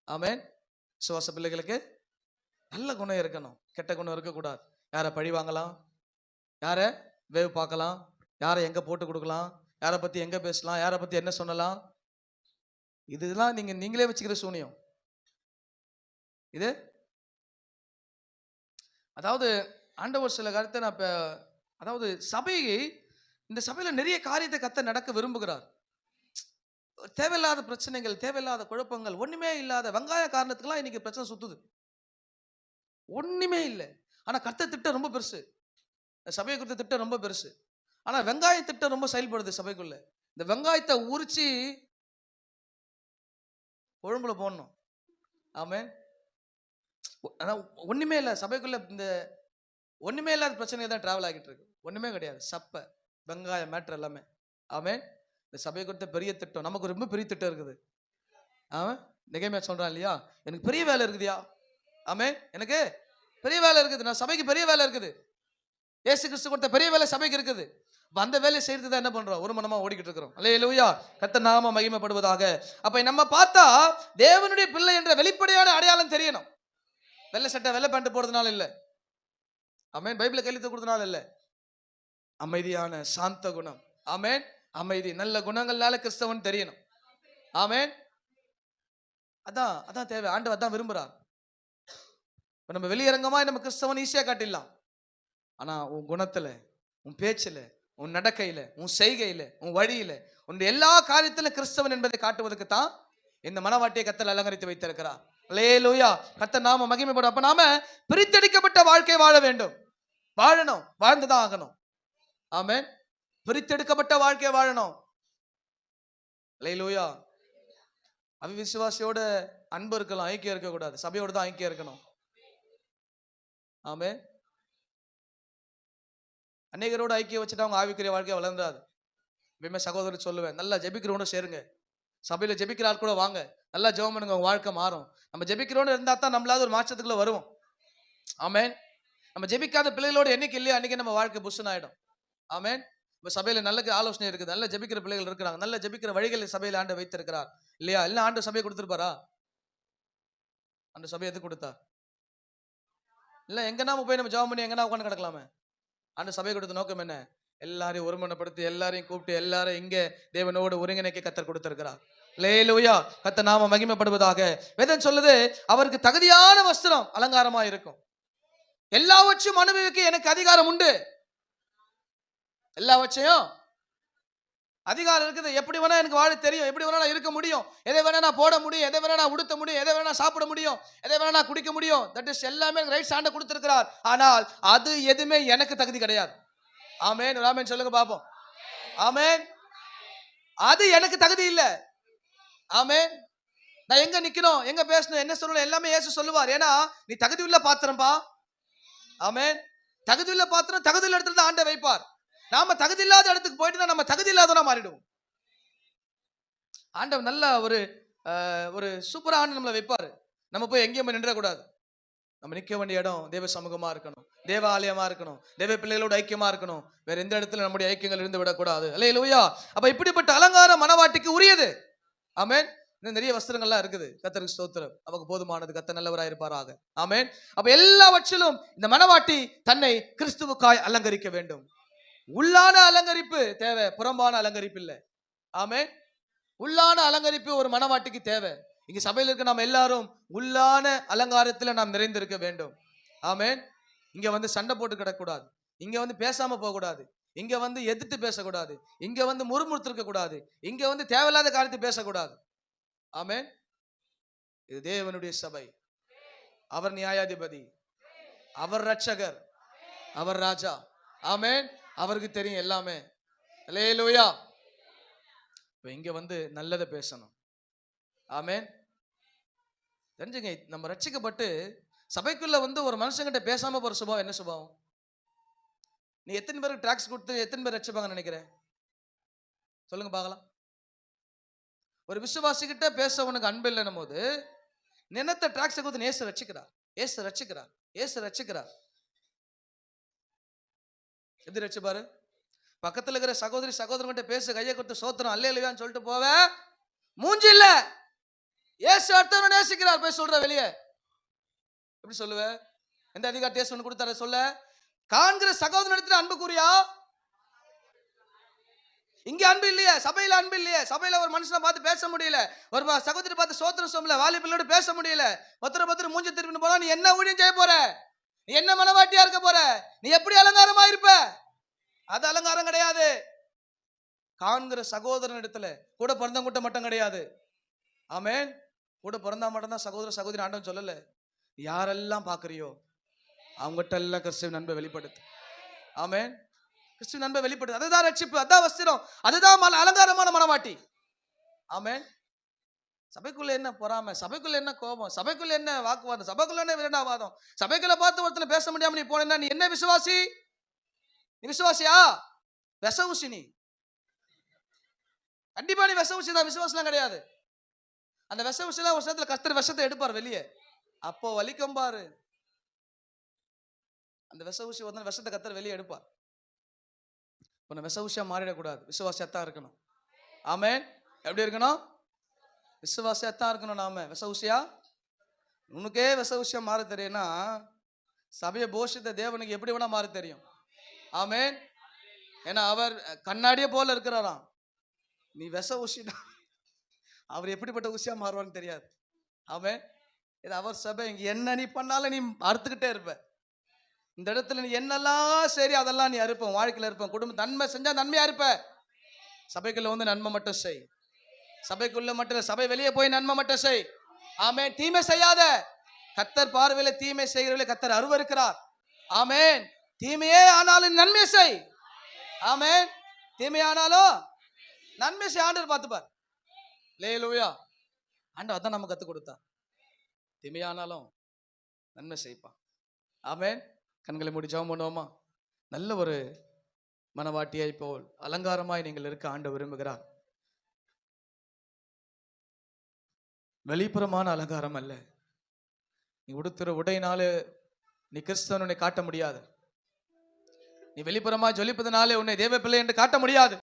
ஆமென். விசுவாச பிள்ளைகளுக்கு நல்ல குணம் இருக்கணும், கெட்ட குணம் இருக்கக்கூடாது. யாரை பழி வாங்கலாம், யாரை வேவு பார்க்கலாம், யாரை எங்க போட்டு கொடுக்கலாம், யாரை பத்தி எங்க பேசலாம், யாரை பத்தி என்ன சொல்லலாம், இதெல்லாம் நீங்களே வச்சுக்கிற சூனியம் இது. அதாவது ஆண்டவர் சில கருத்தை நான் அதாவது இந்த சபையில நிறைய காரியத்தை கத்த நடக்க விரும்புகிறார். தேவையில்லாத பிரச்சனைகள், தேவையில்லாத குழப்பங்கள், ஒண்ணுமே இல்லாத வெங்காய காரணத்துக்கெல்லாம் இன்னைக்கு பிரச்சனை சுத்துது. ஒண்ணுமே இல்லை. ஆனா கர்த்தர் திட்டம் ரொம்ப பெருசு, சபையை குறித்த திட்டம் ரொம்ப பெருசு. ஆனா வெங்காய திட்டம் ரொம்ப செயல்படுது சபைக்குள்ள. இந்த வெங்காயத்தை உரிச்சு குழம்புல போடணும். ஆமென். ஒண்ணுமே இல்லை சபைக்குள்ள. இந்த ஒண்ணுமே இல்லாத பிரச்சனை தான் டிராவல் ஆகிட்டு இருக்கு. ஒண்ணுமே கிடையாது. சப்பை வெங்காய மேட்டர் எல்லாமே. ஆமென். இந்த சபையை குறித்த பெரிய திட்டம், நமக்கு ரொம்ப பெரிய திட்டம் இருக்குது. ஆமென். நெகேமியா சொல்றான் இல்லையா, எனக்கு பெரிய வேலை இருக்குதுயா. ஆமென். எனக்கு பெரிய வேலை இருக்குது, நான் சபைக்கு பெரிய வேலை இருக்குது. இயேசு கிறிஸ்து கொடுத்த பெரிய வேலை சபைக்கு இருக்குது. அந்த வேலையை செய்யறது தான் என்ன பண்றோம், ஒரு மனமா ஓடிக்கிட்டு இருக்கிறோம். அல்லேலூயா. கர்த்தர் நாம மகிமைப்படுவதாக. அப்ப நம்ம பார்த்தா தேவனுடைய பிள்ளை என்ற வெளிப்படையான அடையாளம் தெரியணும். வெள்ளை சட்டை வெள்ளை பேண்ட் போடுறதுனால இல்ல. ஆமென். பைபிளை கையெழுத்து கொடுத்தனால இல்ல. அமைதியான சாந்த குணம். ஆமென். அமைதி நல்ல குணங்களால கிறிஸ்தவன் தெரியணும். ஆமென். அதான் தேவை. ஆண்டவர் அதான் விரும்புறார். நம்ம வெளியரங்கமா நம்ம கிறிஸ்தவன் ஈஸியா காட்டிடலாம். ஆனா உன் குணத்துல, உன் பேச்சுல, உன் நடக்கையில, உன் செய்கையில, உன் வழியில, உன் எல்லா காரியத்திலும் கிறிஸ்தவன் என்பதை காட்டுவதற்கு தான் இந்த மனவாட்டியை கர்த்தர் அலங்கரித்து வைத்திருக்கிறார். அல்லேலூயா. கர்த்தர் நாம மகிமைப்படும். அப்ப நாம பிரித்தெடுக்கப்பட்ட வாழ்க்கை வாழ வேண்டும். வாழணும், வாழ்ந்துதான் ஆகணும். ஆமென். பிரித்தெடுக்கப்பட்ட வாழ்க்கை வாழணும். அல்லேலூயா. அவிசுவாசியோட அன்பு இருக்கலாம், ஐக்கியம் இருக்கக்கூடாது. சபையோட தான் ஐக்கியம் இருக்கணும். ஆமென். அநேகரோட ஐக்கியம் வச்சுட்டு அவங்க ஆவிக்குரிய வாழ்க்கையை வளர்ந்தாது. எப்பயுமே சகோதரர் சொல்லுவேன், நல்லா ஜெபிக்கிறோட சேருங்க. சபையில ஜெபிக்கிற ஆள் கூட வாங்க, நல்லா ஜெபம் பண்ணுங்க, உங்க வாழ்க்கை மாறும். நம்ம ஜெபிக்கிறோன்னு இருந்தா தான் நம்மளாவது ஒரு மாற்றத்துக்குள்ள வருவோம். ஆமென். நம்ம ஜெபிக்காத பிள்ளைகளோட என்னைக்கு இல்லையா அன்னைக்கு நம்ம வாழ்க்கை புஷ்ஷன் ஆயிடும். ஆமென். இப்ப சபையில நல்ல ஆலோசனை இருக்குது, நல்ல ஜெபிக்கிற பிள்ளைகள் இருக்கிறாங்க, நல்ல ஜெபிக்கிற வழிகளை சபையில ஆண்டு வைத்திருக்கிறார் இல்லையா? இல்ல ஆண்டு சபையை கொடுத்திருப்பாரா? அந்த சபையை எதுக்கு கொடுத்தா? இல்ல எங்கன்னா போய் நம்ம ஜெபம் பண்ணி எங்கன்னா உட்காந்து கிடக்கலாமே. ஆண்டு சபையை கொடுத்த நோக்கம் என்ன? எல்லாரையும் ஒருமனப்படுத்தி, எல்லாரையும் கூப்பிட்டு, எல்லாரும் இங்க தேவனோடு ஒருங்கிணைக்க கர்த்தர் கொடுத்திருக்கிறார். அல்லேலூயா. கர்த்தர் நாம மகிமைப்படுவதாக. வேதம் சொல்லுது, அவருக்கு தகுதியான வஸ்திரம் அலங்காரமா இருக்கும். எல்லாவற்றையும் அனுபவிக்க எனக்கு அதிகாரம் உண்டு. எல்லாவற்றையும் அதிகாரம் இருக்குது. எப்படி வேணா எனக்கு வாழ தெரியும், எப்படி வேணா நான் இருக்க முடியும், எதை வேணா நான் போட முடியும், எதை வேணா நான் உடுத்த முடியும், எதை வேணா சாப்பிட முடியும், எதை வேணா நான் குடிக்க முடியும். தட் இஸ் எல்லாமே ரைட்ஸ் ஆண்ட கொடுத்திருக்கிறார். ஆனால் அது எதுவுமே எனக்கு தகுதி கிடையாது. ஆமென். ஆமென் சொல்லுங்க பாப்போம். ஆமென். அது எனக்கு தகுதி இல்ல. ஆமென். நான் எங்க நிக்கணும், எங்க பேசணும், என்ன சொல்லணும் எல்லாமே இயேசு சொல்லுவார். ஏன்னா நீ தகுதி உள்ள பாத்திரம்பா. ஆமென். தகுதி உள்ள பாத்திரம் தகுதி உள்ள இடத்துல தான் ஆண்டவர் வைப்பார். நாம தகுதி இல்லாத இடத்துக்கு போயிட்டு நம்ம தகுதி இல்லாதவனா மாறிடுவோம். ஆண்டவர் நல்ல ஒரு சூப்பரான நம்மளை வைப்பாரு. நம்ம போய் எங்கேயும் நின்றக்கூடாது. நம்ம நிற்க வேண்டிய இடம் தேவ சமூகமா இருக்கணும், தேவ ஆலயமா இருக்கணும், தேவ பிள்ளைகளோட ஐக்கியமா இருக்கணும். வேற எந்த இடத்துல நம்முடைய ஐக்கியங்கள் இருந்து விடக்கூடாது. அல்லேலூயா. அப்ப இப்படிப்பட்ட அலங்காரம் மனவாட்டிக்கு உரியது. ஆமென். இன்னும் நிறைய வஸ்திரங்கள்லாம் இருக்குது. கர்த்தருக்கு ஸ்தோத்திரம். நமக்கு போதுமானது. கர்த்தர் நல்லவராய் இருப்பாராக. ஆமென். அப்ப எல்லாவற்றிலும் இந்த மனவாட்டி தன்னை கிறிஸ்துவுக்காய் அலங்கரிக்க வேண்டும். உள்ளான அலங்கரிப்பு தேவை, புறம்பான அலங்கரிப்பு இல்லை. ஆமென். உள்ளான அலங்கரிப்பு ஒரு மனவாட்டிக்கு தேவை. இங்க சபையில் இருக்க நாம் எல்லாரும் உள்ளான அலங்காரத்தில் நாம் நிறைந்திருக்க வேண்டும். ஆமென். இங்க வந்து சண்டை போட்டு கிடக்கூடாது, இங்க வந்து பேசாம போக கூடாது, இங்க வந்து எதிர்த்து பேசக்கூடாது, இங்க வந்து முறுமுறுத்திருக்க கூடாது, இங்க வந்து தேவையில்லாத காரியத்தை பேசக்கூடாது. ஆமென். இது தேவனுடைய சபை. அவர் நியாயாதிபதி, அவர் ரட்சகர், அவர் ராஜா. ஆமென். அவருக்கு தெரியும் எல்லாமே. அல்லேலூயா. இங்க வந்து நல்லதை பேசணும். ஆமென். தெரிஞ்சுங்க, நம்ம ரட்சிக்கப்பட்டு சபைக்குள்ள வந்து ஒரு மனுஷங்கிட்ட பேசாம போற சுபாவம் என்ன சுபாவம்? நீ எத்தனை பேருக்கு டாக்ஸ் கொடுத்து எத்தனை பேர் ரட்சிப்பாங்கன்னு நினைக்கிறேன்? சொல்லுங்க பார்க்கலாம். ஒரு விசுவாசிக்கிட்ட பேச உனக்கு அன்பு இல்லைன்னும் போது நினைத்த டாக்ஸை கொடுத்து ஏசு ரட்சிக்கிறார், ஏசு ரட்சிக்கிறார், ஏசு ரட்சிக்கிறார். எப்படி ரட்சிப்பாரு? பக்கத்துல இருக்கிற சகோதரி சகோதரன்கிட்ட பேச கையை கொடுத்து சோத்திரம் அல்லேலூயான்னு சொல்லிட்டு போவ, மூஞ்சி இல்ல ஏசு அடுத்தவனை நேசிக்கிறார் போய் சொல்ற வெளியே. எப்படி சொல்லுவ? எந்த அதிகாரத்தை இயேசு கொடுத்தாரு சொல்ல? காண்கிற சகோதரன் இடத்துல அன்பு கூறியா? இங்க அன்பு இல்லையே, சபையில அன்பு இல்லையே. சபையில ஒரு மனுஷனை பார்த்து பேச முடியல, ஒரு சகோதரி பார்த்து சோத்திரம் சொல்லல, வாலிபர்களோட பேச முடியல, ஒருத்தர் மூஞ்சி திருப்பி போனா நீ என்ன ஊழியம் செய்ய போற? நீ என்ன மனவாட்டியா இருக்க போற? நீ எப்படி அலங்காரமா இருப்ப? அது அலங்காரம் கிடையாது. காண்கிற சகோதரன் இடத்துல கூட பிறந்த கூட்டம் மட்டும் கிடையாது. ஆமென். கூட பிறந்தா மட்டும் தான் சகோதர சகோதரி ஆண்டவன் சொல்லல. யாரெல்லாம் பாக்குறியோ அவங்ககிட்ட எல்லாம் கிறிஸ்துவின் அன்பை வெளிப்படுத்து. ஆமென். கிறிஸ்துவின் அன்பை வெளிப்படுத்து. அதுதான் ரட்சிப்பு, அதுதான் வஸ்திரம், அதுதான் அலங்காரமான மனவாட்டி. ஆமென். சபைக்குள்ள என்ன பொறாமை, சபைக்குள்ள என்ன கோபம், சபைக்குள்ள என்ன வாக்குவாதம், சபைக்குள்ள என்ன விரண்டாவாதம், சபைக்குள்ள பார்த்து ஒருத்தனை பேச முடியாம நீ போனா நீ என்ன விசுவாசி? நீ விசுவாசியா? விஷ ஊசி. நீ கண்டிப்பா நீ விஷ ஊசி தான், விசுவாசம் கிடையாது. அந்த விஷ ஊசிலாம் ஒரு நேரத்துல கர்த்தர் விஷத்தை எடுப்பார் வெளியே, அப்போ வலிக்கும் பாரு. அந்த விஷ ஊசி வந்து விஷத்தை கர்த்தர் வெளியே எடுப்பார். உன்னை விஷ ஊசியா மாறிடக்கூடாது, விசுவாசியாத்தான் இருக்கணும். ஆமென். எப்படி இருக்கணும்? விசுவாசியாத்தான் இருக்கணும். நாம விஷ ஊசியா, உனக்கே விஷ ஊசியா மாற தெரியும்னா சபையை போஷித்த தேவனுக்கு எப்படி வேணா மாற தெரியும். ஆமென். ஏன்னா அவர் கண்ணாடியே போல இருக்கிறாராம். நீ விஷ ஊசினா அவர் எப்படிப்பட்ட ஊசியா மாறுவான்னு தெரியாது. ஆமென். இது அவர் சபை. இங்க என்ன நீ பண்ணாலும் நீ அறுத்துக்கிட்டே இருப்ப. இந்த இடத்துல நீ என்னெல்லாம் சரி அதெல்லாம் நீ அறுப்ப, வாழ்க்கையில் இருப்ப. குடும்ப நன்மை செஞ்சா நன்மையா இருப்ப. சபைக்குள்ள வந்து நன்மை மட்டும் செய். சபைக்குள்ள மட்டும், சபை வெளியே போய் நன்மை மட்டும் செய். ஆமென். தீமை செய்யாத. கர்த்தர் பார்வையில தீமை செய்கிறவர்களை கர்த்தர் அருவருக்கிறார். ஆமென். தீமையே ஆனாலும் நன்மை செய். ஆமென். தீமை ஆனாலும் நன்மை செய். ஆண்டவர் பார்த்துப்பார். அல்லேலூயா. ஆண்டவர் அதான் நம்ம கற்றுக் கொடுத்தார். தீமையானாலும் நன்மை செய்ப்பான். ஆமென். கண்களை மூடி ஜெபம் பண்ணுவோமா? நல்ல ஒரு மனவாட்டியாய் போல் அலங்காரமாய் நீங்கள் இருக்க ஆண்டவர் விரும்புகிறார். வெளிப்புறமான அலங்காரம் அல்ல. நீ உடுத்துற உடையினாலே நீ கிறிஸ்தவன் உன்னை காட்ட முடியாது. நீ வெளிப்புறமா ஜொலிப்பதனாலே உன்னை தேவ பிள்ளை என்று காட்ட முடியாது.